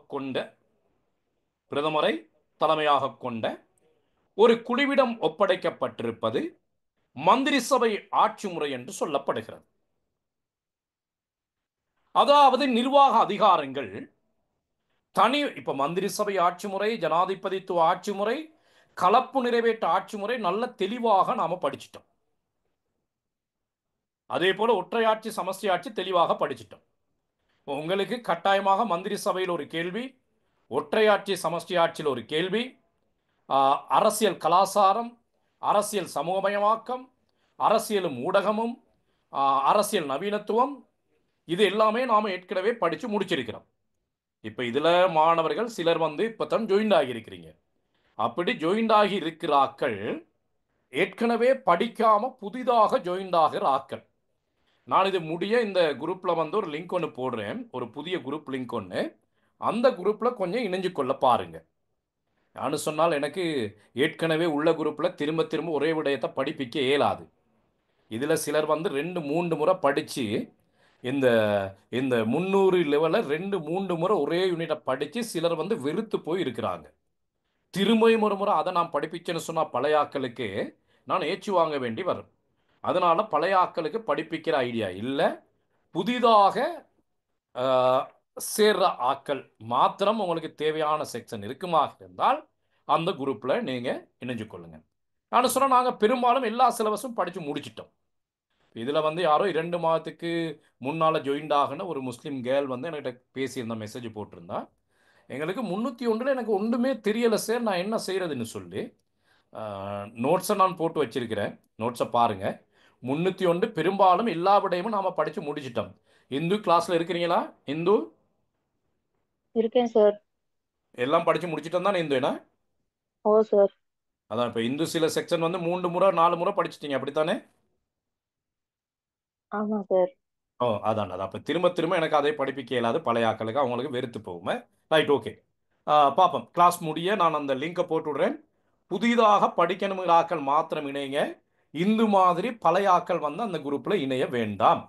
கொண்ட ஒரு குழுவிடம் ஒப்படைக்கப்பட்டிருப்பது மந்திரி சபை ஆட்சி முறை என்று சொல்லப்படுகிறது. அதாவது நிர்வாக அதிகாரங்கள் இப்ப மந்திரி சபை ஆட்சி முறை, ஜனாதிபதித்துவ ஆட்சி முறை, கலப்பு நிறைவேற்ற ஆட்சி முறை நல்ல தெளிவாக நாம படிச்சிட்டோம். அதே போல ஒற்றையாட்சி சமஷ்டி ஆட்சி தெளிவாக படிச்சிட்டோம். உங்களுக்கு கட்டாயமாக மந்திரி சபையில் ஒரு கேள்வி, ஒற்றையாட்சி சமஷ்டி ஆட்சியில் ஒரு கேள்வி, அரசியல் கலாச்சாரம், அரசியல் சமூகமயமாக்கம், அரசியலும் ஊடகமும், அரசியல் நவீனத்துவம், இது எல்லாமே நாம் ஏற்கனவே படித்து முடிச்சிருக்கிறோம். இப்போ இதில் மாணவர்கள் சிலர் இப்போதான் ஜாயின் ஆகியிருக்கிறீங்க. அப்படி ஜாயின் ஆகி இருக்கிற ஆக்கள் ஏற்கனவே படிக்காம புதிதாக ஜாயின் ஆகிற ஆக்கள், நான் இது முடிய இந்த குரூப்பில் ஒரு லிங்க் ஒன்று போடுறேன், ஒரு புதிய குரூப் லிங்க் ஒன்று. அந்த குரூப்பில் கொஞ்சம் இணைஞ்சு கொள்ள பாருங்க. நான் சொன்னால் எனக்கு ஏற்கனவே உள்ள குரூப்பில் திரும்ப திரும்ப ஒரே விடயத்தை படிப்பிக்க இயலாது. இதில் சிலர் 2-3 முறை படித்து இந்த இந்த 300 லெவலில் 2-3 முறை ஒரே யூனிட்டை படித்து சிலர் வெறுத்து போய் இருக்கிறாங்க. திரும்பியும் ஒரு முறை அதை நான் படிப்பிச்சேன்னு சொன்னால் பழைய ஆக்களுக்கு நான் ஏச்சு வாங்க வேண்டி வரும். அதனால பழைய ஆக்களுக்கு படிப்பிக்கிற ஐடியா இல்லை. புதிதாக சேர்ற ஆக்கள் மாத்திரம் உங்களுக்கு தேவையான செக்ஷன் இருக்குமா இருந்தால் அந்த குரூப்பில் நீங்கள் இணைஞ்சு கொள்ளுங்க. நான் சொன்னால் நாங்கள் பெரும்பாலும் எல்லா சிலபஸும் படித்து முடிச்சிட்டோம். இதில் யாரோ 2 மாதத்துக்கு முன்னால் ஜாயின் ஆகின ஒரு முஸ்லீம் கேர்ள் என்கிட்ட பேசியிருந்த மெசேஜ் போட்டிருந்தா, எங்களுக்கு 301 எனக்கு ஒன்றுமே தெரியலை சார், நான் என்ன செய்கிறதுன்னு சொல்லி. நோட்ஸை நான் போட்டு வச்சிருக்கிறேன், நோட்ஸை பாருங்கள். 301 பெரும்பாலும் எல்லா விடையும் நாம் படித்து முடிச்சிட்டோம். இந்து கிளாஸில் இருக்கிறீங்களா? இந்து இருக்கேன் சார். எல்லாம் படித்து முடிச்சிட்டோம் தானே இந்து? என்ன? ஓ சார். அதான் இப்போ இந்து சில செக்ஷன் 3 முறை 4 முறை படிச்சிட்டீங்க, அப்படித்தானே? ஆமாம் சார். அதான் அப்போ திரும்ப திரும்ப எனக்கு அதை படிப்பிக்க இயலாது, பழைய ஆக்களுக்கு அவங்களுக்கு வெறுத்து போகுமே. ரைட், ஓகே, பார்ப்போம். கிளாஸ் முடிய நான் அந்த லிங்கை போட்டு விடுறேன். புதிதாக படிக்கணுங்கிற ஆக்கள் மாத்திரம் இணைங்க. இந்து மாதிரி பழைய ஆக்கள் அந்த குரூப்பில் இணைய வேண்டாம்.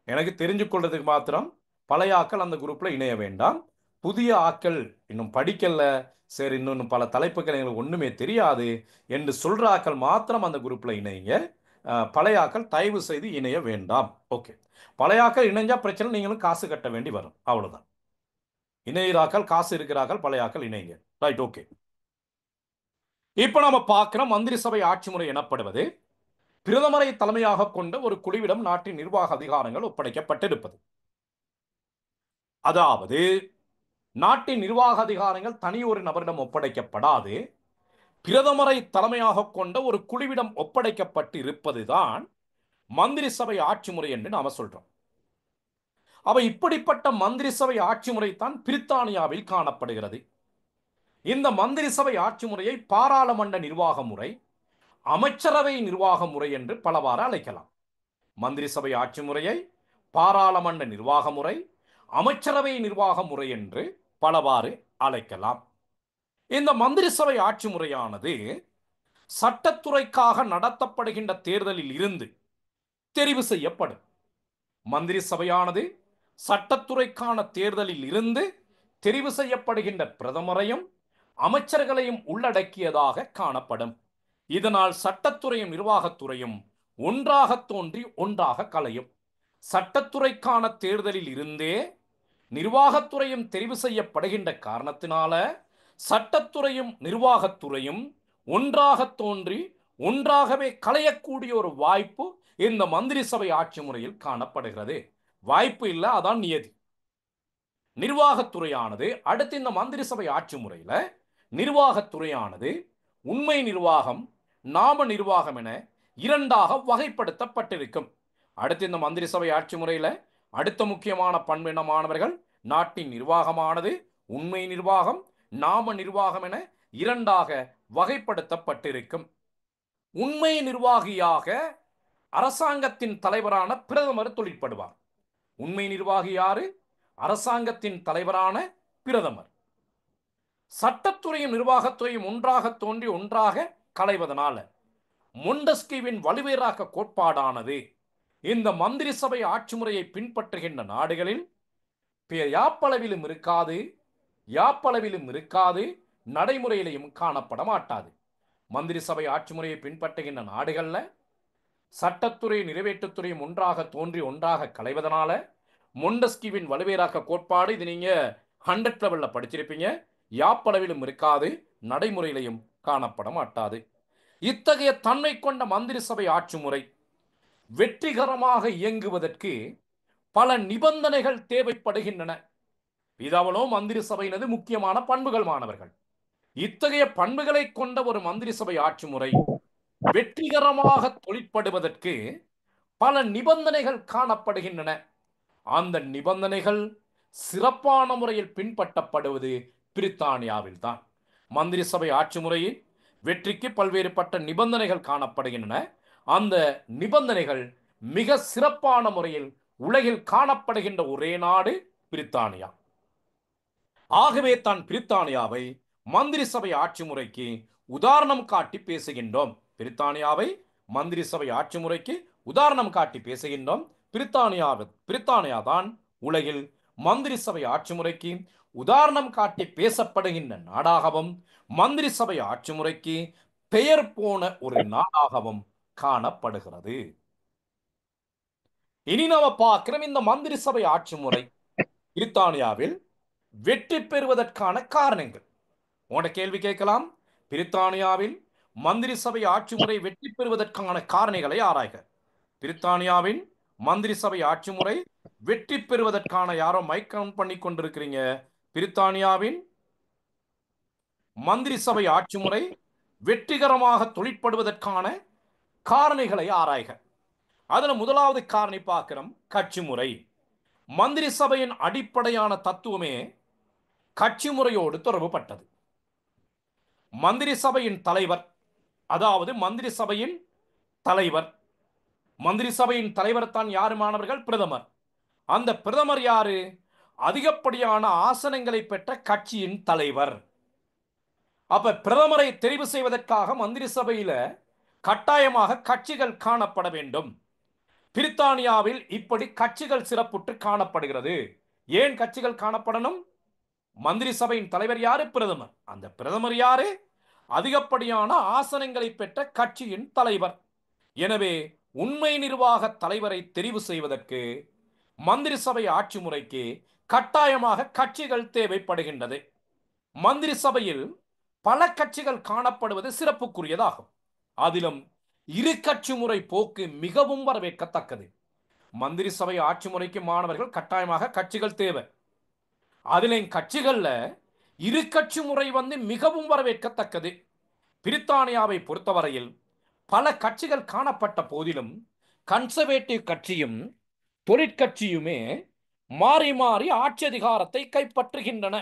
எனக்கு தெரிஞ்சு கொள்றதுக்கு மாத்திரம் பழைய ஆக்கள் அந்த குரூப்பில் இணைய வேண்டாம். புதிய ஆக்கள் இன்னும் படிக்கல, சரி இன்னும் பல தலைப்புகள் எங்களுக்கு ஒன்றுமே தெரியாது என்று சொல்கிற ஆக்கள் மாத்திரம் அந்த குரூப்பில் இணைங்க. பழைய ஆக்கள் தயவு செய்து இணைய வேண்டாம். ஓகே, பழைய ஆக்கள் இணைஞ்சா பிரச்சனை, நீங்களும் காசு கட்ட வேண்டி வரும், அவ்வளோதான். இணையிறாக்கள் காசு இருக்கிறார்கள், பழைய ஆக்கள் இணைங்க. Right, okay. இப்போ நாம பார்க்கிறோம் மந்திரி சபை ஆட்சி முறை எனப்படுவது பிரதமரை தலைமையாக கொண்ட ஒரு குழுவிடம் நாட்டின் நிர்வாக அதிகாரங்கள் ஒப்படைக்கப்பட்டிருப்பது. அதாவது நாட்டின் நிர்வாக அதிகாரங்கள் தனி ஒரு நபரிடம் ஒப்படைக்கப்படாது, பிரதமரை தலைமையாக கொண்ட ஒரு குழுவிடம் ஒப்படைக்கப்பட்டு இருப்பதுதான் மந்திரி சபை ஆட்சி முறை என்று நாம சொல்றோம். அவ இப்படிப்பட்ட மந்திரி சபை ஆட்சி முறை தான் பிரித்தானியாவில் காணப்படுகிறது. இந்த மந்திரி சபை ஆட்சி முறையை பாராளுமன்ற நிர்வாக முறை, அமைச்சரவை நிர்வாக முறை என்று பலவாறு அழைக்கலாம். மந்திரி சபை ஆட்சி முறையை பாராளுமன்ற நிர்வாக முறை, அமைச்சரவை நிர்வாக முறை என்று பலவாறு அழைக்கலாம். இந்த மந்திரி சபை ஆட்சி முறையானது சட்டத்துறைக்காக நடத்தப்படுகின்ற தேர்தலில் இருந்து தெரிவு செய்யப்படும். மந்திரி சபையானது சட்டத்துறைக்கான தேர்தலில் இருந்து தெரிவு செய்யப்படுகின்ற பிரதமரையும் அமைச்சர்களையும் உள்ளடக்கியதாக காணப்படும். இதனால் சட்டத்துறையும் நிர்வாகத்துறையும் ஒன்றாக தோன்றி ஒன்றாக கலையும். சட்டத்துறைக்கான தேர்தலில் இருந்தே நிர்வாகத்துறையும் தெரிவு செய்யப்படுகின்ற காரணத்தினால சட்டத்துறையும் நிர்வாகத்துறையும் ஒன்றாக தோன்றி ஒன்றாகவே கலையக்கூடிய ஒரு வாய்ப்பு இந்த மந்திரி சபை ஆட்சி முறையில் காணப்படுகிறது. வாய்ப்பு இல்லை, அதான் நியதி. நிர்வாகத்துறையானது அடுத்து இந்த மந்திரி சபை ஆட்சி முறையில நிர்வாகத்துறையானது உண்மை நிர்வாகம், நாம நிர்வாகம் என இரண்டாக வகைப்படுத்தப்பட்டிருக்கும். அடுத்து இந்த மந்திரி சபை ஆட்சி முறையில அடுத்த முக்கியமான பண்பு என்ன மாணவர்கள்? நாட்டின் நிர்வாகமானது உண்மை நிர்வாகம், நாம நிர்வாகம் என இரண்டாக வகைப்படுத்தப்பட்டிருக்கும். உண்மை நிர்வாகியாக அரசாங்கத்தின் தலைவரான பிரதமர் தொழிற்படுவார். உண்மை நிர்வாகி யாரு? அரசாங்கத்தின் தலைவரான பிரதமர். சட்டத்துறையும் நிர்வாகத்துறையும் ஒன்றாக தோன்றி ஒன்றாக களைவதனால மொண்டஸ்கிவின் வலுவேறாக்க கோட்பாடானது இந்த மந்திரி சபை ஆட்சி முறையை பின்பற்றுகின்ற நாடுகளில் யாப்பளவிலும் இருக்காது, நடைமுறையிலையும் காணப்பட மாட்டாது. மந்திரி சபை ஆட்சி முறையை பின்பற்றுகின்ற நாடுகள்ல சட்டத்துறை நிறைவேற்றுத்துறையும் ஒன்றாக தோன்றி ஒன்றாக களைவதனால மொண்டஸ்கிவின் வலுவேறாக்க கோட்பாடு, இது நீங்க 100 லெவல்ல படிச்சிருப்பீங்க, யாப்பளவிலும் இருக்காது, நடைமுறையிலையும் காணப்பட மாட்டாது. இத்தகைய தன்மை கொண்ட மந்திரி சபை ஆட்சி முறை வெற்றிகரமாக இயங்குவதற்கு பல நிபந்தனைகள் தேவைப்படுகின்றன. இதாவனோ மந்திரி சபையினது முக்கியமான பண்புகள் மாணவர்கள். இத்தகைய பண்புகளை கொண்ட ஒரு மந்திரி சபை ஆட்சி முறை வெற்றிகரமாக தொழிற்படுவதற்கு பல நிபந்தனைகள் காணப்படுகின்றன. அந்த நிபந்தனைகள் சிறப்பான முறையில் பின்பற்றப்படுவது பிரித்தானியாவில் தான். மந்திரி சபை ஆட்சி முறையில் வெற்றிக்கு பல்வேறுபட்ட நிபந்தனைகள் காணப்படுகின்றன. அந்த நிபந்தனைகள் மிக சிறப்பான முறையில் உலகில் காணப்படுகின்ற ஒரே நாடு பிரித்தானியா. ஆகவே தான் பிரித்தானியாவை மந்திரி சபை ஆட்சி முறைக்கு உதாரணம் காட்டி பேசுகின்றோம். பிரித்தானியாவை மந்திரி சபை ஆட்சி முறைக்கு உதாரணம் காட்டி பேசுகின்றோம். பிரித்தானியா தான் உலகில் மந்திரி சபை ஆட்சி முறைக்கு உதாரணம் காட்டி பேசப்படுகின்ற நாடாகவும் மந்திரி சபை ஆட்சி முறைக்கு பெயர் போன ஒரு நாடாகவும் காணப்படுகிறது. இனி நாம பார்க்கிறோம் இந்த மந்திரி சபை ஆட்சி முறை பிரித்தானியாவில் வெற்றி பெறுவதற்கான காரணங்கள். உங்களோட கேள்வி கேட்கலாம், பிரித்தானியாவில் மந்திரி சபை ஆட்சி முறை வெற்றி பெறுவதற்கான காரணிகளை ஆராய்க. பிரித்தானியாவின் மந்திரி சபை ஆட்சி முறை வெற்றி பெறுவதற்கான, யாரோ மைக் கவுண்ட் பண்ணி கொண்டிருக்கிறீங்க, பிரித்தானியாவின் மந்திரி சபை ஆட்சி முறை வெற்றிகரமாக தொழிற்படுவதற்கான காரணிகளை ஆராய்க. அதுல முதலாவது காரணி பார்க்கிறோம், கட்சி முறை. மந்திரி சபையின் அடிப்படையான தத்துவமே கட்சி முறையோடு தொடர்புபட்டது. மந்திரி சபையின் தலைவர், அதாவது மந்திரி சபையின் தலைவர் தான் யாரு மாணவர்கள்? பிரதமர். அந்த பிரதமர் யாரு? அதிகப்படியான ஆசனங்களை பெற்ற கட்சியின் தலைவர். அப்ப பிரதமரை தெரிவு செய்வதற்காக மந்திரி சபையில கட்டாயமாக கட்சிகள் காணப்பட வேண்டும். பிரித்தானியாவில் இப்படி கட்சிகள் சிறப்புற்று காணப்படுகிறது. ஏன் கட்சிகள் காணப்படணும்? மந்திரி சபையின் தலைவர் யாரு? பிரதமர். அந்த பிரதமர் யாரு? அதிகப்படியான ஆசனங்களை பெற்ற கட்சியின் தலைவர். எனவே உண்மை நிர்வாக தலைவரை தெரிவு செய்வதற்கு மந்திரி சபை ஆட்சி முறைக்கு கட்டாயமாக கட்சிகள் தேவைப்படுகின்றது. மந்திரி சபையில் பல கட்சிகள் காணப்படுவது சிறப்புக்குரியதாகும். அதிலும் இரு கட்சி முறை போக்கு மிகவும் வரவேற்கத்தக்கது. மந்திரி சபை ஆட்சி முறைக்கு மாணவர்கள் கட்டாயமாக கட்சிகள் தேவை. அதில் கட்சிகள்ல இரு கட்சி முறை மிகவும் வரவேற்கத்தக்கது. பிரித்தானியாவை பொறுத்தவரையில் பல கட்சிகள் காணப்பட்ட போதிலும் கன்சர்வேட்டிவ் கட்சியும் தொழிற்கட்சியுமே மாறி மாறி ஆட்சி அதிகாரத்தை கைப்பற்றுகின்றன.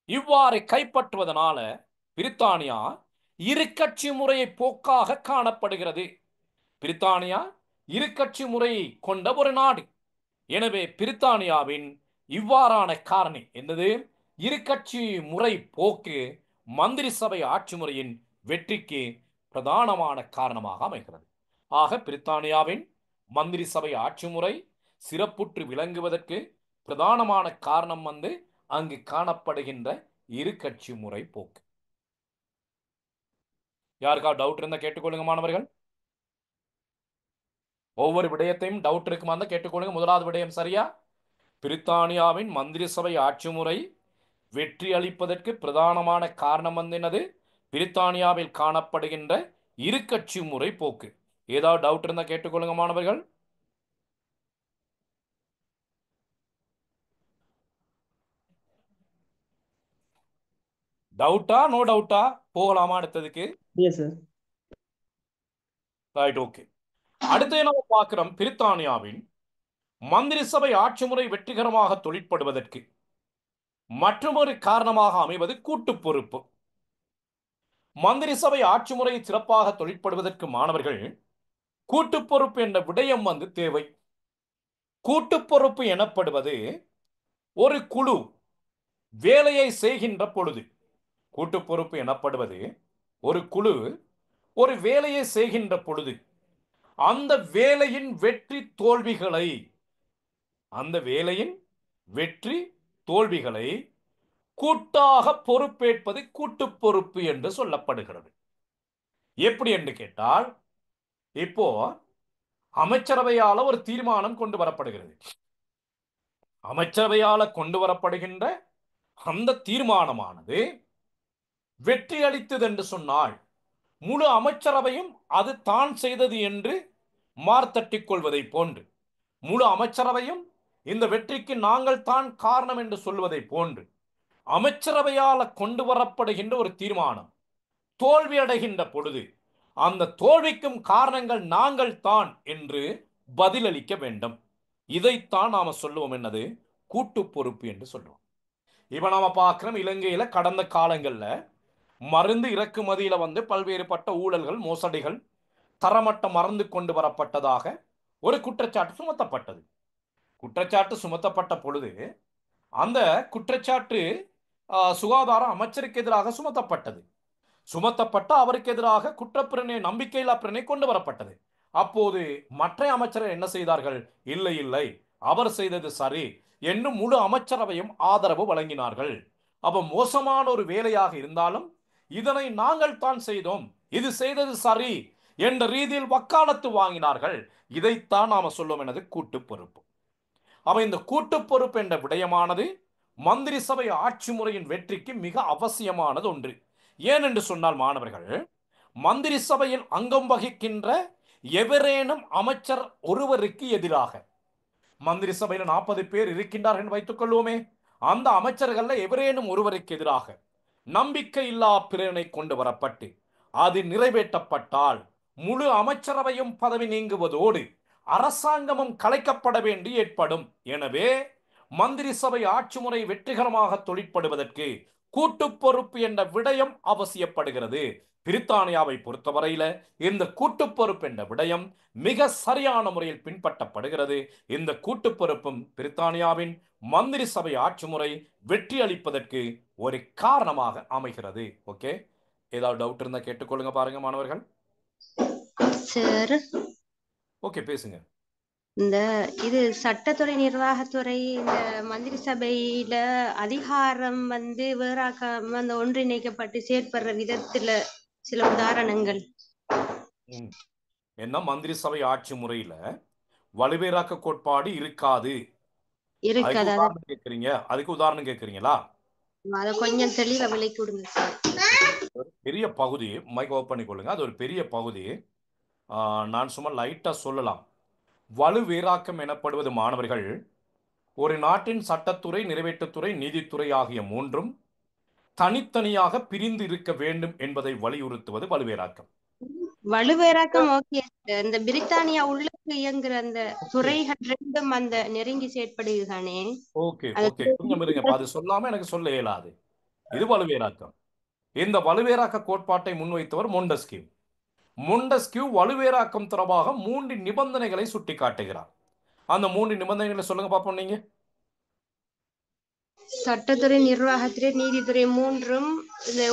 இவ்வாறு கைப்பற்றுவதனால பிரித்தானியா இரு கட்சி முறையை போக்காக காணப்படுகிறது. பிரித்தானியா இரு கட்சி முறையை கொண்ட ஒரு நாடு. எனவே பிரித்தானியாவின் இவ்வாறான காரணி என்னது? இரு கட்சி முறை போக்கு மந்திரி சபை ஆட்சி முறையின் வெற்றிக்கு பிரதானமான காரணமாக அமைகிறது. ஆக பிரித்தானியாவின் மந்திரி சபை ஆட்சி முறை சிறப்புற்று விளங்குவதற்கு பிரதானமான காரணம் அங்கு காணப்படுகின்ற இரு கட்சி முறை போக்கு. யாருக்கா டவுட் இருந்தா கேட்டுக்கொள்ளுங்க மாணவர்கள். ஒவ்வொரு விடயத்தையும் டவுட் இருக்குமா இருந்தா கேட்டுக்கொள்ளுங்க. முதலாவது விடயம் சரியா? பிரித்தானியாவின் மந்திரி சபை ஆட்சி முறை வெற்றி அளிப்பதற்கு பிரதானமான காரணம் என்னது? பிரித்தானியாவில் காணப்படுகின்ற இரு கட்சி முறை போக்கு. ஏதாவது டவுட் இருந்தா கேட்டுக்கொள்ளுங்க மாணவர்கள். டவுட்டா நோ டவுட்டா போகலாமா அடுத்ததுக்கு? Yes, sir. Right, okay. அடுத்து நம்ம பார்க்கிறோம், பிரித்தானியாவின் மந்திரி சபை ஆட்சி முறை வெற்றிகரமாக தொழிற்படுவதற்கு மற்றொரு காரணமாக அமைவது கூட்டு பொறுப்பு. மந்திரி சபை ஆட்சி முறை சிறப்பாக தொழிற்படுவதற்கு மாணவர்கள் கூட்டு பொறுப்பு என்ற விடயம் தேவை. கூட்டு பொறுப்பு எனப்படுவது ஒரு குழு வேலையை செய்கின்ற பொழுது, கூட்டு பொறுப்பு எனப்படுவது ஒரு குழு ஒரு வேலையை செய்கின்ற பொழுது அந்த வேலையின் வெற்றி தோல்விகளை கூட்டாக பொறுப்பேற்பது கூட்டு பொறுப்பு என்று சொல்லப்படுகிறது. எப்படி என்று கேட்டால், இப்போ அமைச்சரவையால ஒரு தீர்மானம் கொண்டு வரப்படுகிறது. அமைச்சரவையால கொண்டு வரப்படுகின்ற அந்த தீர்மானமானது வெற்றி அளித்தது என்று சொன்னால் முழு அமைச்சரவையும் அது தான் செய்தது என்று மார்த்தட்டிக் கொள்வதை போன்று, முழு அமைச்சரவையும் இந்த வெற்றிக்கு நாங்கள் தான் காரணம் என்று சொல்வதை போன்று, அமைச்சரவையால் கொண்டு வரப்படுகின்ற ஒரு தீர்மானம் தோல்வி அடைகின்ற பொழுது அந்த தோல்விக்கும் காரணங்கள் நாங்கள் தான் என்று பதிலளிக்க வேண்டும். இதைத்தான் நாம சொல்லுவோம் என்னது, கூட்டு பொறுப்பு என்று சொல்லுவோம். இப்ப நாம பார்க்கிறோம், இலங்கையில கடந்த காலங்கள்ல மருந்து இறக்குமதியில பல்வேறுபட்ட ஊழல்கள், மோசடிகள், தரமட்ட மருந்து கொண்டு வரப்பட்டதாக ஒரு குற்றச்சாட்டு சுமத்தப்பட்டது. குற்றச்சாட்டு சுமத்தப்பட்ட பொழுது அந்த குற்றச்சாட்டு சுகாதார அமைச்சருக்கு எதிராக சுமத்தப்பட்ட அவருக்கு எதிராக குற்றப்பிரணை, நம்பிக்கையில்லா பிரணை கொண்டு வரப்பட்டது. அப்போது மற்ற அமைச்சர்கள் என்ன செய்தார்கள்? இல்லை இல்லை, அவர் செய்தது சரி என்று முழு அமைச்சரவையும் ஆதரவு வழங்கினார்கள். அப்ப மோசமான ஒரு வேலையாக இருந்தாலும் இதனை நாங்கள் தான் செய்தோம், இது செய்தது சரி என்ற ரீதியில் வக்காலத்து வாங்கினார்கள். இதைத்தான் நாம சொல்லுவோம் எனது கூட்டு பொறுப்பு. அவ இந்த கூட்டு பொறுப்பு என்ற விடயமானது மந்திரி சபை ஆட்சி முறையின் வெற்றிக்கு மிக அவசியமானது ஒன்று. ஏன் என்று சொன்னால் மாணவர்கள், மந்திரி சபையில் அங்கம் வகிக்கின்ற எவரேனும் அமைச்சர் ஒருவருக்கு எதிராக, மந்திரி சபையில் 40 பேர் இருக்கின்றார்கள் என்று வைத்துக் கொள்வோமே, அந்த அமைச்சர்கள் எவரேனும் ஒருவருக்கு எதிராக நம்பிக்கையில்லா பிரேரணை கொண்டு வரப்பட்டு அது நிறைவேற்றப்பட்டால் முழு அமைச்சரவையும் பதவி நீங்குவதோடு அரசாங்கமும் கலைக்கப்பட வேண்டி ஏற்படும். எனவே மந்திரி சபை ஆட்சி முறை வெற்றிகரமாக தொழிற்படுவதற்கு கூட்டு பொறுப்பு என்ற விடயம் அவசியப்படுகிறது. பிரித்தானியாவை பொறுத்தவரையில இந்த கூட்டு பொறுப்பு என்ற விடயம் மிக சரியான முறையில் பின்பற்றப்படுகிறது. இந்த கூட்டு பொறுப்பும் பிரித்தானியாவின் மந்திரி சபை ஆட்சி முறை வெற்றி அளிப்பதற்கு ஒரு காரணமாக அமைகிறது. ஓகே, ஏதாவது டவுட் இருந்தா கேட்டுக்கொள்ளுங்க பாருங்க மாணவர்கள். சார், ஓகே பேசுங்க. இது சட்டத்துறை, நிர்வாகத்துறை, இந்த மந்திரி சபையில அதிகாரம் வேறாக்க ஒன்றிணைக்கப்பட்டு செயற்படுற விதத்துல சில உதாரணங்கள் என்ன? மந்திரி சபை ஆட்சி முறையில வலுவேறாக்க கோட்பாடு இருக்காது. அதுக்கு உதாரணம் கேக்குறீங்களா? அத கொஞ்சம் தெளிவா விளக்கி கொடுங்க சார். பெரிய பகுதி, மைக் ஓப்பன் பண்ணிக்கொள்ளுங்க. அது ஒரு பெரிய பகுதி. நான் சும்மா லைட்டா சொல்லலாம். வலுவேறாக்கம் எனப்படுவது மாணவர்கள் ஒரு நாட்டின் சட்டத்துறை, நிறைவேற்றுத்துறை, நீதித்துறை ஆகிய மூன்றும் தனித்தனியாக பிரிந்து இருக்க வேண்டும் என்பதை வலியுறுத்துவது வலுவேறாக்கம். வலுவேறாக்கம் ஓகே. இந்த பிரித்தானியா உள்ளுக்கு இயங்குற அந்த துறைகள் ரெண்டும் நெருங்கி செயற்படுகிறானே. ஓகே ஓகே, கொஞ்சம் இருங்க. அது சொல்லாம எனக்கு சொல்ல இயலாது. இது வலுவேறாக்கம். இந்த வலுவேறாக்க கோட்பாட்டை முன்வைத்தவர் மொண்டஸ்கியூ. மொண்டஸ்கியூ வலுவேறாக்கம் தொடர்பாக 3 நிபந்தனைகளை சுட்டி காட்டுகிறார். அந்த 3 நிபந்தனைகளை சொல்லுங்க பாப்போம். நீங்க சட்டத்துறை, நிர்வாகத்துறை, நீதித்துறை மூன்றும்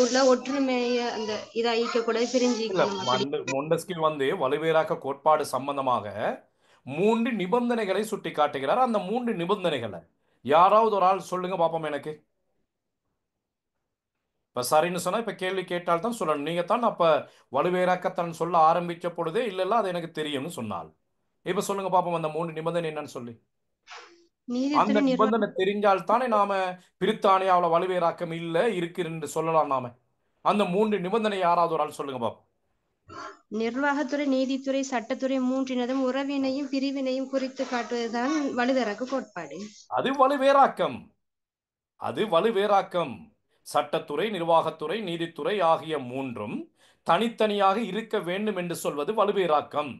உள்ள ஒற்றுமைய அந்த இதாயிக்க கூட பிரிஞ்சிக்கணும். மொண்டஸ்கியூ வலுவேறாக்க கோட்பாடு சம்பந்தமாக 3 நிபந்தனைகளை சுட்டி காட்டுகிறார். அந்த 3 நிபந்தனைகளை யாராவது ஒரு ஆள் சொல்லுங்க பாப்போம் எனக்கு. இப்ப சரின்னு சொன்னா இப்ப கேள்வி கேட்டால் தான் சொல்லணும். நீங்க தான் அப்ப வலுவேறாக்கத்தான் சொல்ல ஆரம்பிச்ச பொழுதே இல்ல அது எனக்கு தெரியும்னு சொன்னால், இப்ப சொல்லுங்க பாப்போம் அந்த 3 நிபந்தனை என்னன்னு சொல்லி. அந்த நிபந்தனை தெரிஞ்சால் தானே நாம பிரித்தானியாவில் வலுவேறாக்கம் இல்ல இருக்கு என்று சொல்லலாம். நாம அந்த 3 நிபந்தனை யாராவது ஒரு ஆள் சொல்லுங்க பாப்போம். நிர்வாகத்துறை, நீதித்துறை, சட்டத்துறை மூன்றினதும் உறவினையும் பிரிவினையும் குறித்து காட்டுவதுதான் வலுவேறாக்க கோட்பாடு. அது வலுவேறாக்கம். அது வலுவேறாக்கம். சட்டத்துறை, நிர்வாகத்துறை, நீதித்துறை ஆகிய மூன்றும் தனித்தனியாக இருக்க வேண்டும் என்று சொல்வது வலுவேறாக்கம்.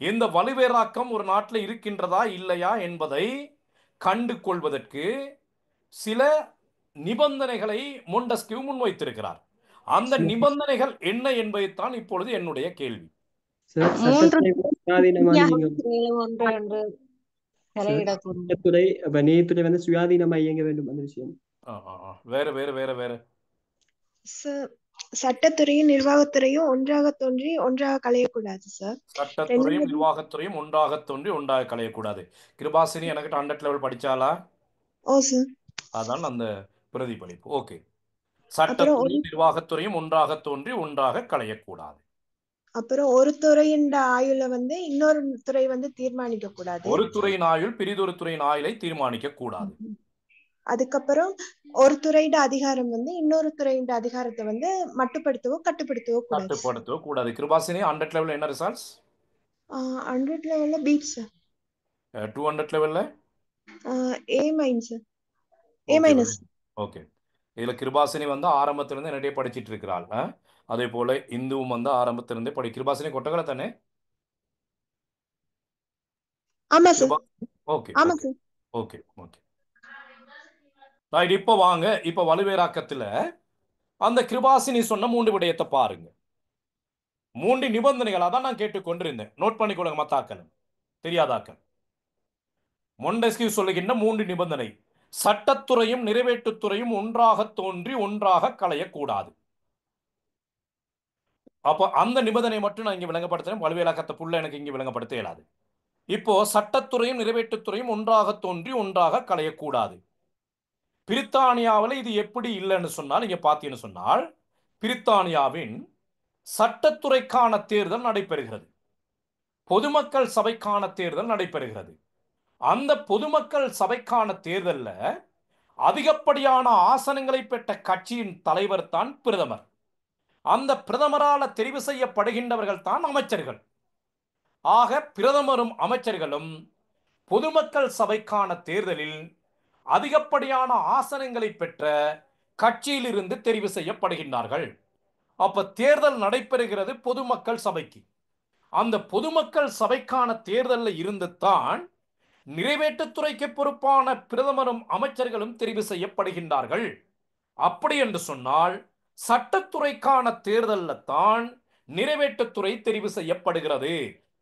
இந்த வலுவேறாக்கம் ஒரு நாட்டில் இருக்கின்றதா இல்லையா என்பதை கண்டு கொள்வதற்கு சில நிபந்தனைகளை மொண்டஸ்கியூ முன்வைத்திருக்கிறார். அந்த நிபந்தனைகள் என்ன என்பதைத்தான் இப்பொழுது என்னுடைய கேள்வி. சார், மூன்று சட்டத்துறை சுயாதீனமா நீங்க ஒன்று என்று சார், தலையிடக்கூடும். சட்டத்துறை அப்ப நீதித்துறை வந்து சுயாதீனமா இயங்க வேண்டும் அந்த விஷயம். வேற வேற வேற வேற சார், சட்டத்துறையும் நிர்வாகத்துறையும் ஒன்றாக தோன்றி ஒன்றாக கலையக்கூடாது சார். சட்டத்துறையும் நிர்வாகத்துறையும் ஒன்றாக தோன்றி ஒன்றாக கலையக்கூடாது. கிருபாசினி எனக்கு 100 லெவல் படிச்சாலா? ஓ சார். அதான் அந்த பிரதிபலிப்பு. ஓகே, சட்டத்துறையும் நிர்வாகத்துறையும் ஒன்றாக தோன்றி ஒன்றாக கலையக்கூடாது. அப்புறம் ஒரு துறையின் ஆயுள வந்து இன்னொரு துறை வந்து தீர்மானிக்க கூடாது. ஒரு துறையின் ஆயுள் பிரிதொரு துறையின் ஆயுளை தீர்மானிக்க கூடாது. அதுக்கப்புறம் ஒரு துறையின் அதிகாரம் வந்து இன்னொரு துறையின் அதிகாரத்தை வந்து மட்டுப்படுத்தவோ கட்டுப்படுத்தவோ கூடாது. கட்டுப்படுத்தவோ கூடாது. கிருபாசினி 100 லெவல் என்ன ரிசல்ட்ஸ்? 100 லெவல்ல பீட் சார். 200 லெவல்ல A minus sir. A minus. Okay, இதுல கிருபாசினி வந்து ஆரம்பத்திலிருந்து நிறைய படிச்சிட்டு இருக்கிறாள். அதே போல இந்துவும் வந்து ஆரம்பத்திலிருந்தே கிருபாசினி கொட்டகலை தானே? ஆமா சார். ஓகே ஆமா சார். Okay okay right. இப்போ வாங்க, இப்போ வலுவேறாக்கத்துல அந்த கிருபாசினி சொன்ன 3 விடயத்தை பாருங்க. 3 நிபந்தனைகள் அதான் நான் கேட்டுக்கொண்டிருந்தேன். நோட் பண்ணிக்கொள்ளுங்க மத்தாக்கள், தெரியாதாக்கள். மொண்டெஸ்கியூ சொல்லுகின்ற 3 நிபந்தனை. சட்டத்துறையும் நிறைவேற்றுத்துறையும் ஒன்றாக தோன்றி ஒன்றாக கலையக்கூடாது. அப்போ அந்த நிபந்தனை மட்டும் நான் இங்க விளங்கப்படுத்துறேன். வலுவேறாக்கத்தை புள்ள எனக்கு இங்க விளங்கப்படுத்த இயலாது. இப்போ சட்டத்துறையும் நிறைவேற்றுத்துறையும் ஒன்றாக தோன்றி ஒன்றாக கலையக்கூடாது. பிரித்தானியாவில் இது எப்படி இல்லைன்னு சொன்னால், நீங்க பார்த்தீங்கன்னு சொன்னால், பிரித்தானியாவின் சட்டத்துறைக்கான தேர்தல் நடைபெறுகிறது, பொதுமக்கள் சபைக்கான தேர்தல் நடைபெறுகிறது. அந்த பொதுமக்கள் சபைக்கான தேர்தலில் அதிகப்படியான ஆசனங்களை பெற்ற கட்சியின் தலைவர் தான் பிரதமர். அந்த பிரதமரால் தெரிவு செய்யப்படுகின்றவர்கள் தான் அமைச்சர்கள். ஆக பிரதமரும் அமைச்சர்களும் பொதுமக்கள் சபைக்கான தேர்தலில் அதிகப்படியான ஆசனங்களை பெற்ற கட்சியிலிருந்து தெரிவு செய்யப்படுகின்றார்கள். அப்ப தேர்தல் நடைபெறுகிறது பொதுமக்கள் சபைக்கு. அந்த பொதுமக்கள் சபைக்கான தேர்தலில் இருந்து தான் நிறைவேற்றுத்துறைக்கு பொறுப்பான பிரதமரும் அமைச்சர்களும் தெரிவு செய்யப்படுகின்றார்கள். அப்படி என்று சொன்னால் சட்டத்துறைக்கான தேர்தலில் தான் நிறைவேற்றுத்துறை தெரிவு செய்யப்படுகிறது.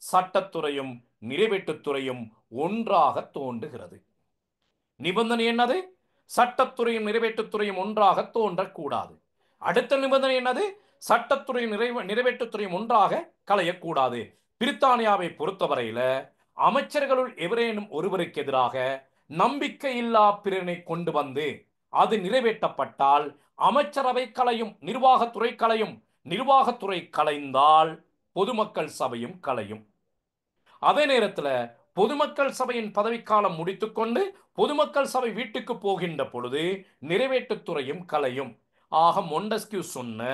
சட்டத்துறையும் நிறைவேற்றுத்துறையும் ஒன்றாக தோன்றுகிறது. நிபந்தனை என்னது? சட்டத்துறையும் நிறைவேற்றுத்துறையும் ஒன்றாக தோன்றக்கூடாது. அடுத்த நிபந்தனை என்னது? சட்டத்துறையும் நிறைவேற்றுத்துறையும் ஒன்றாக கலையக்கூடாது. பிரித்தானியாவை பொறுத்தவரையில அமைச்சர்களுள் எவரேனும் ஒருவருக்கு எதிராக நம்பிக்கையில்லா பிரேரணை கொண்டு வந்து அது நிறைவேற்றப்பட்டால் அமைச்சரவை கலையும், நிர்வாகத்துறை கலையும். நிர்வாகத்துறை கலைந்தால் பொதுமக்கள் சபையும் கலையும். அதே நேரத்தில் பொதுமக்கள் சபையின் பதவிக்காலம் முடித்துக்கொண்டு பொதுமக்கள் சபை வீட்டுக்கு போகின்ற பொழுது நிறைவேற்றுத்துறையும் கலையும். ஆக மொண்டெஸ்கியூ சொன்ன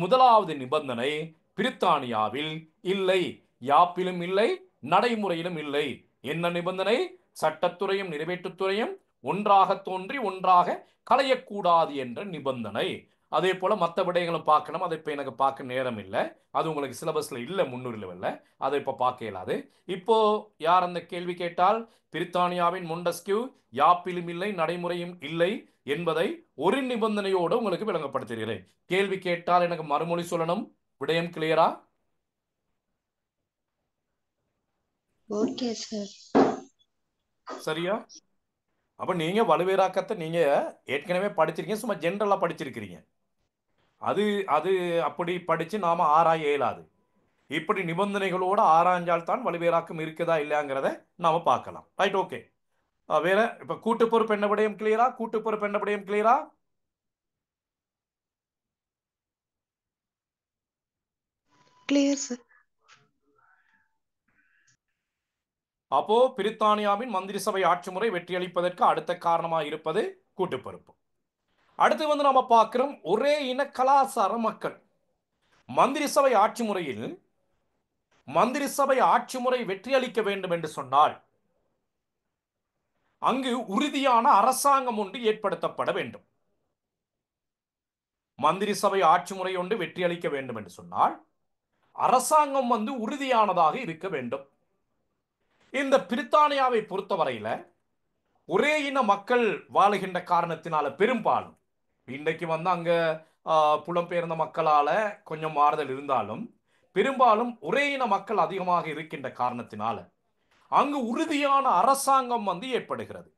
முதலாவது நிபந்தனை பிரித்தானியாவில் இல்லை, யாப்பிலும் இல்லை, நடைமுறையிலும் இல்லை. என்ன நிபந்தனை? சட்டத்துறையும் நிறைவேற்றுத்துறையும் ஒன்றாக தோன்றி ஒன்றாக கலையக்கூடாது என்ற நிபந்தனை. அதே போல மற்ற விடயங்களும் பார்க்கணும். அதை இப்போ எனக்கு பார்க்க நேரம் இல்லை, அது உங்களுக்கு சிலபஸ்ல இல்லை, 300 லெவல்ல அதை இப்போ பார்க்க இயலாது. இப்போ யார் அந்த கேள்வி கேட்டால் பிரித்தானியாவின் மொண்டெஸ்கியூ யாப்பிலும் இல்லை நடைமுறையும் இல்லை என்பதை ஒரு நிபந்தனையோடு உங்களுக்கு விளங்கப்படுத்துகிறேன். கேள்வி கேட்டால் எனக்கு மறுமொழி சொல்லணும். விடயம் கிளியரா? Okay sir. சரியா? அப்ப நீங்க வலுவேறாக்கத்தை நீங்க ஏற்கனவே படிச்சிருக்கீங்க, சும்மா ஜென்ரலா படிச்சிருக்கிறீங்க. அது அது அப்படி படிச்சு நாம ஆராய இயலாது. இப்படி நிபந்தனைகளோடு ஆராய்ஞ்சால் தான் வலுவேறாக்கம் இருக்குதா இல்லையாங்கிறத நாம பார்க்கலாம். Right, okay. வேற இப்ப கூட்டு பொறுப்பு என்ன விடயம் கிளியரா? கூட்டு பொறுப்பு என்ன விடயம் கிளியரா? Clear sir. அப்போ பிரித்தானியாவின் மந்திரி சபை ஆட்சி முறை வெற்றியளிப்பதற்கு அடுத்த காரணமாக இருப்பது கூட்டு பொறுப்பு. அடுத்து வந்து நாம பார்க்கிறோம் ஒரே இன கலாச்சார மக்கள். மந்திரி சபை ஆட்சி முறையில் மந்திரி சபை ஆட்சி முறை வெற்றியளிக்க வேண்டும் என்று சொன்னால் அங்கு உறுதியான அரசாங்கம் ஒன்று ஏற்படுத்தப்பட வேண்டும். மந்திரி சபை ஆட்சி முறை ஒன்று வெற்றியளிக்க வேண்டும் என்று சொன்னால் அரசாங்கம் வந்து உறுதியானதாக இருக்க வேண்டும். இந்த பிரித்தானியாவை பொறுத்தவரையில ஒரே இன மக்கள் வாழுகின்ற காரணத்தினால பெரும்பாலும் இன்றைக்கு வந்து அங்க புலம்பெயர்ந்த மக்களால கொஞ்சம் மாறுதல் இருந்தாலும் பெரும்பாலும் ஒரே இன மக்கள் அதிகமாக இருக்கின்ற காரணத்தினால அங்கு உறுதியான அரசாங்கம் வந்து ஏற்படுகிறது.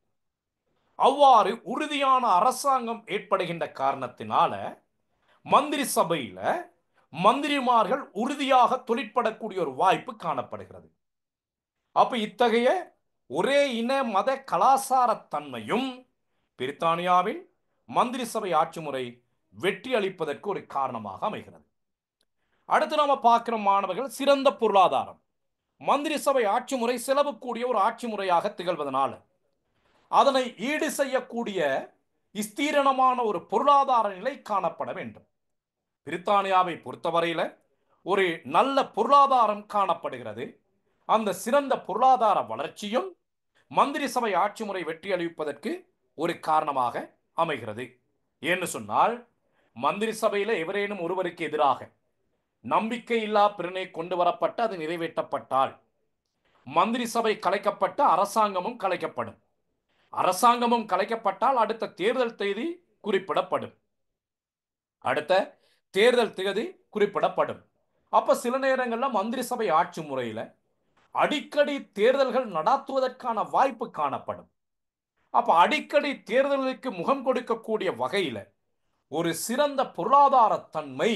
அவ்வாறு உறுதியான அரசாங்கம் ஏற்படுகின்ற காரணத்தினால மந்திரி சபையில மந்திரிமார்கள் உறுதியாக தொழிற்படக்கூடிய ஒரு வாய்ப்பு காணப்படுகிறது. அப்ப இத்தகைய ஒரே இன மத கலாச்சார தன்மையும் பிரித்தானியாவில் மந்திரி சபை ஆட்சி முறை வெற்றி அளிப்பதற்கு ஒரு காரணமாக அமைகிறது. அடுத்து நாம பார்க்கிற மாணவர்கள் சிறந்த பொருளாதாரம். மந்திரி சபை ஆட்சி முறை செலவு கூடிய ஒரு ஆட்சி முறையாக திகழ்வதனால அதனை ஈடு செய்யக்கூடிய ஸ்திரமான ஒரு பொருளாதார நிலை காணப்பட வேண்டும். பிரித்தானியாவை பொறுத்தவரையில ஒரு நல்ல பொருளாதாரம் காணப்படுகிறது. அந்த சிறந்த பொருளாதார வளர்ச்சியும் மந்திரி சபை ஆட்சி முறை வெற்றி அளிப்பதற்கு ஒரு காரணமாக அமைகிறது. ஏன்னு சொன்னால் மந்திரி சபையில எவரேனும் ஒருவருக்கு எதிராக நம்பிக்கை இல்லா பிரேரணை கொண்டு வரப்பட்டு அது நிறைவேற்றப்பட்டால் மந்திரி சபை கலைக்கப்பட்ட அரசாங்கமும் கலைக்கப்படும். அரசாங்கமும் கலைக்கப்பட்டால் அடுத்த தேர்தல் தேதி குறிப்பிடப்படும். அப்ப சில நேரங்கள்ல மந்திரி சபை ஆட்சி முறையில அடிக்கடி தேர்தல்கள் நடத்துவதற்கான வாய்ப்பு காணப்படும். அப்ப அடிக்கடி தேர்தலுக்கு முகம் கொடுக்கக்கூடிய வகையில ஒரு சிறந்த பொருளாதார தன்மை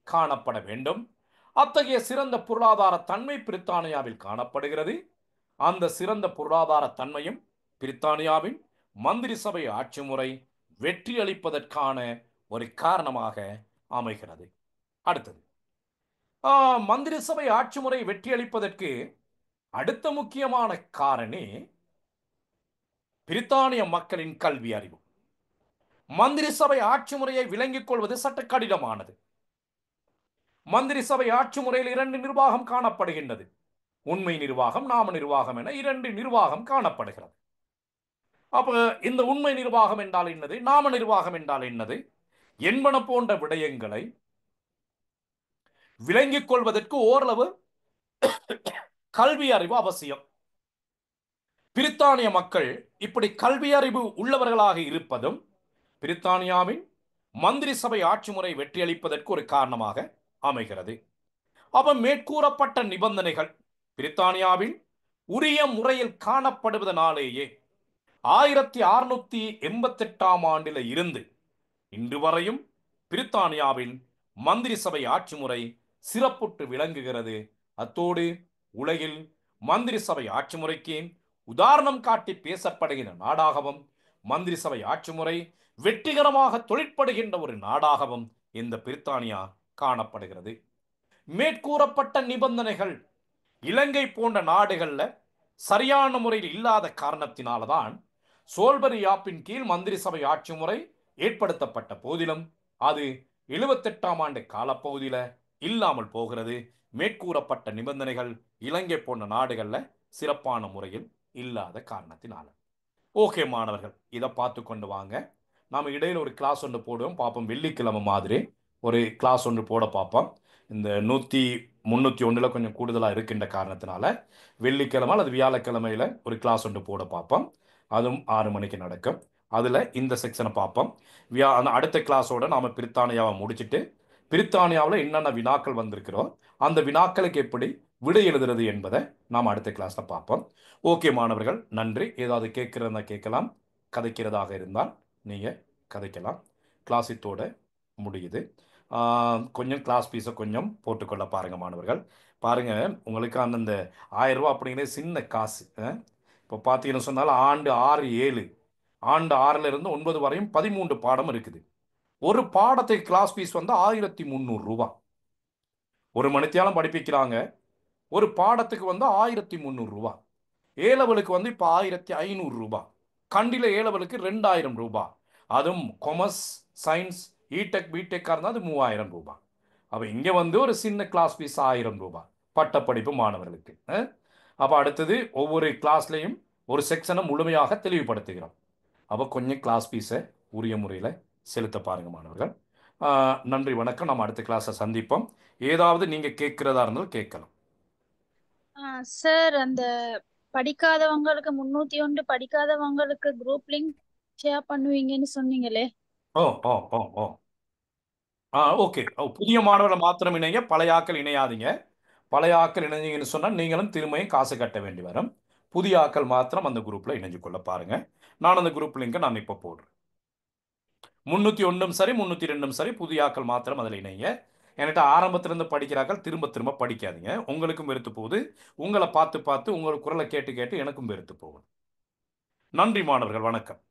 காணப்பட வேண்டும். அத்தகைய சிறந்த பொருளாதார தன்மை பிரித்தானியாவில் காணப்படுகிறது. அந்த சிறந்த பொருளாதார தன்மையும் பிரித்தானியாவின் மந்திரி சபை ஆட்சி முறை வெற்றி அளிப்பதற்கான ஒரு காரணமாக அமைகிறது. அடுத்தது மந்திரி சபை ஆட்சி முறை வெற்றி அளிப்பதற்கு அடுத்த முக்கியமான காரணி பிரித்தானிய மக்களின் கல்வி அறிவு. மந்திரி சபை ஆட்சி முறையை விளங்கிக் கொள்வது சற்று கடினமானது. மந்திரி சபை ஆட்சி முறையில் 2 நிர்வாகம் காணப்படுகின்றது. உண்மை நிர்வாகம், நாம நிர்வாகம் என 2 நிர்வாகம் காணப்படுகிறது. அப்ப இந்த உண்மை நிர்வாகம் என்றால் என்னது, நாம நிர்வாகம் என்றால் என்னது என்பன போன்ற விடயங்களை விளங்கிக் கொள்வதற்கு ஓரளவு கல்வி அறிவு அவசியம். பிரித்தானிய மக்கள் இப்படி கல்வி அறிவு உள்ளவர்களாக இருப்பதும் பிரித்தானியாவின் மந்திரி சபை ஆட்சி முறை வெற்றி அளிப்பதற்கு ஒரு காரணமாக அமைகிறது. அப்ப மேற்கூறப்பட்ட நிபந்தனைகள் பிரித்தானியாவில் உரிய முறையில் காணப்படுவதனாலேயே 1688 ஆண்டில இருந்து இன்று வரையும் பிரித்தானியாவில் மந்திரி சபை ஆட்சி முறை சிறப்புற்று விளங்குகிறது. அத்தோடு உலகில் மந்திரி சபை ஆட்சி முறைக்கு உதாரணம் காட்டி பேசப்படுகின்ற நாடாகவும் மந்திரி சபை ஆட்சி முறை வெற்றிகரமாக தொழிற்படுகின்ற ஒரு நாடாகவும் இந்த பிரித்தானியா காணப்படுகிறது. மேற்கூறப்பட்ட நிபந்தனைகள் இலங்கை போன்ற நாடுகள்ல சரியான முறையில் இல்லாத காரணத்தினால்தான் சோல்பரி யாப்பின் கீழ் மந்திரி சபை ஆட்சி முறை ஏற்படுத்தப்பட்ட போதிலும் அது 78 ஆண்டு காலப்பகுதியில இல்லாமல் போகிறது. மேற்கூறப்பட்ட நிபந்தனைகள் இலங்கை போன்ற நாடுகள்ல சிறப்பான முறையில் இல்லாத காரணத்தினால. ஓகே மாணவர்கள், இதை பார்த்து கொண்டு வாங்க. நாம இடையில ஒரு கிளாஸ் ஒன்று போடுவோம் பார்ப்போம். வெள்ளிக்கிழமை மாதிரி ஒரு கிளாஸ் ஒன்று போட பார்ப்போம். இந்த 301 கொஞ்சம் கூடுதலாக இருக்கின்ற காரணத்தினால வெள்ளிக்கிழமை அல்லது வியாழக்கிழமையில ஒரு கிளாஸ் ஒன்று போட பார்ப்போம். அதுவும் 6 மணிக்கு நடக்கும். அதில் இந்த செக்ஷனை பார்ப்போம். அடுத்த கிளாஸோட நாம் பிரித்தானியாவை முடிச்சுட்டு பிரித்தானியாவில் என்னென்ன வினாக்கள் வந்திருக்கிறோம் அந்த வினாக்களுக்கு எப்படி விடை எழுதுறது என்பதை நாம் அடுத்த கிளாஸில் பார்ப்போம். ஓகே மாணவர்கள், நன்றி. ஏதாவது கேட்குறதா கேட்கலாம், கதைக்கிறதாக இருந்தால் நீங்கள் கதைக்கலாம். கிளாஸ் இத்தோட முடியுது. கொஞ்சம் கிளாஸ் ஃபீஸை கொஞ்சம் போட்டுக்கொள்ள பாருங்கள் மாணவர்கள். பாருங்கள், உங்களுக்கு அந்தந்த 1000 ரூபா அப்படிங்கிறது சின்ன காசு. இப்போ பார்த்தீங்கன்னு சொன்னால் ஆண்டு 6, 7 ஆண்டு 6ல் இருந்து 9 வரையும் 13 பாடம் இருக்குது. ஒரு பாடத்துக்கு கிளாஸ் ஃபீஸ் வந்து 1300 ரூபா. ஒரு மணித்தியாலம் படிப்பிக்கிறாங்க. ஒரு பாடத்துக்கு வந்து 1300 ரூபா. ஏலவலுக்கு வந்து இப்போ 1500 ரூபா. கண்டில ஏலவலுக்கு 2000 ரூபா. அதுவும் கொமர்ஸ், சயின்ஸ், இடெக், பிடெக்காக இருந்தால் அது 3000 ரூபா. அப்போ இங்கே வந்து ஒரு சின்ன கிளாஸ் ஃபீஸ் 1000 ரூபா பட்டப்படிப்பு மாணவர்களுக்கு. அப்போ அடுத்தது ஒவ்வொரு கிளாஸ்லையும் ஒரு செக்ஷனை முழுமையாக தெளிவுபடுத்துகிறோம். அப்போ கொஞ்சம் கிளாஸ் ஃபீஸை உரிய முறையில் செலுத்த பாருங்க மாணவர்கள். நன்றி, வணக்கம். நம்ம அடுத்த கிளாஸை சந்திப்போம். ஏதாவது நீங்கள் கேட்குறதா இருந்தாலும் கேட்கலாம். சார், அந்த படிக்காதவங்களுக்கு 301 படிக்காதவங்களுக்கு குரூப் லிங்க் ஷேர் பண்ணுவீங்கன்னு சொன்னீங்களே. ஓ ஓ ஓ ஓ ஓகே. புதிய மாணவர்கள் மாத்திரம் இணைய, பழைய ஆக்கள் இணையாதீங்க. பழைய ஆக்கள் இணைஞ்சீங்கன்னு சொன்னால் நீங்களும் திரும்பியும் காசு கட்ட வேண்டி வரும். புதிய ஆக்கள் மாத்திரம் அந்த குரூப்ல இணைஞ்சு கொள்ள பாருங்க. நான் அந்த குரூப் லிங்கை நான் இப்போ போடுறேன். 301 சரி 302 சரி, புதிய ஆக்கள் மாத்திரம் அதில் இணைங்க. என்கிட்ட ஆரம்பத்திலிருந்து படிக்கிறாக்கள் திரும்ப திரும்ப படிக்காதீங்க. உங்களுக்கும் வெறுத்து போகுது. உங்களை பார்த்து பார்த்து உங்கள் குரலை கேட்டு கேட்டு எனக்கும் வெறுத்து போகும். நன்றி மாணவர்கள், வணக்கம்.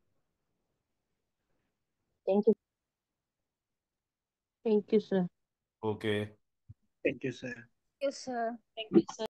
Thank you. Thank you sir. Okay. Thank you, sir. Yes, sir. Thank you sir.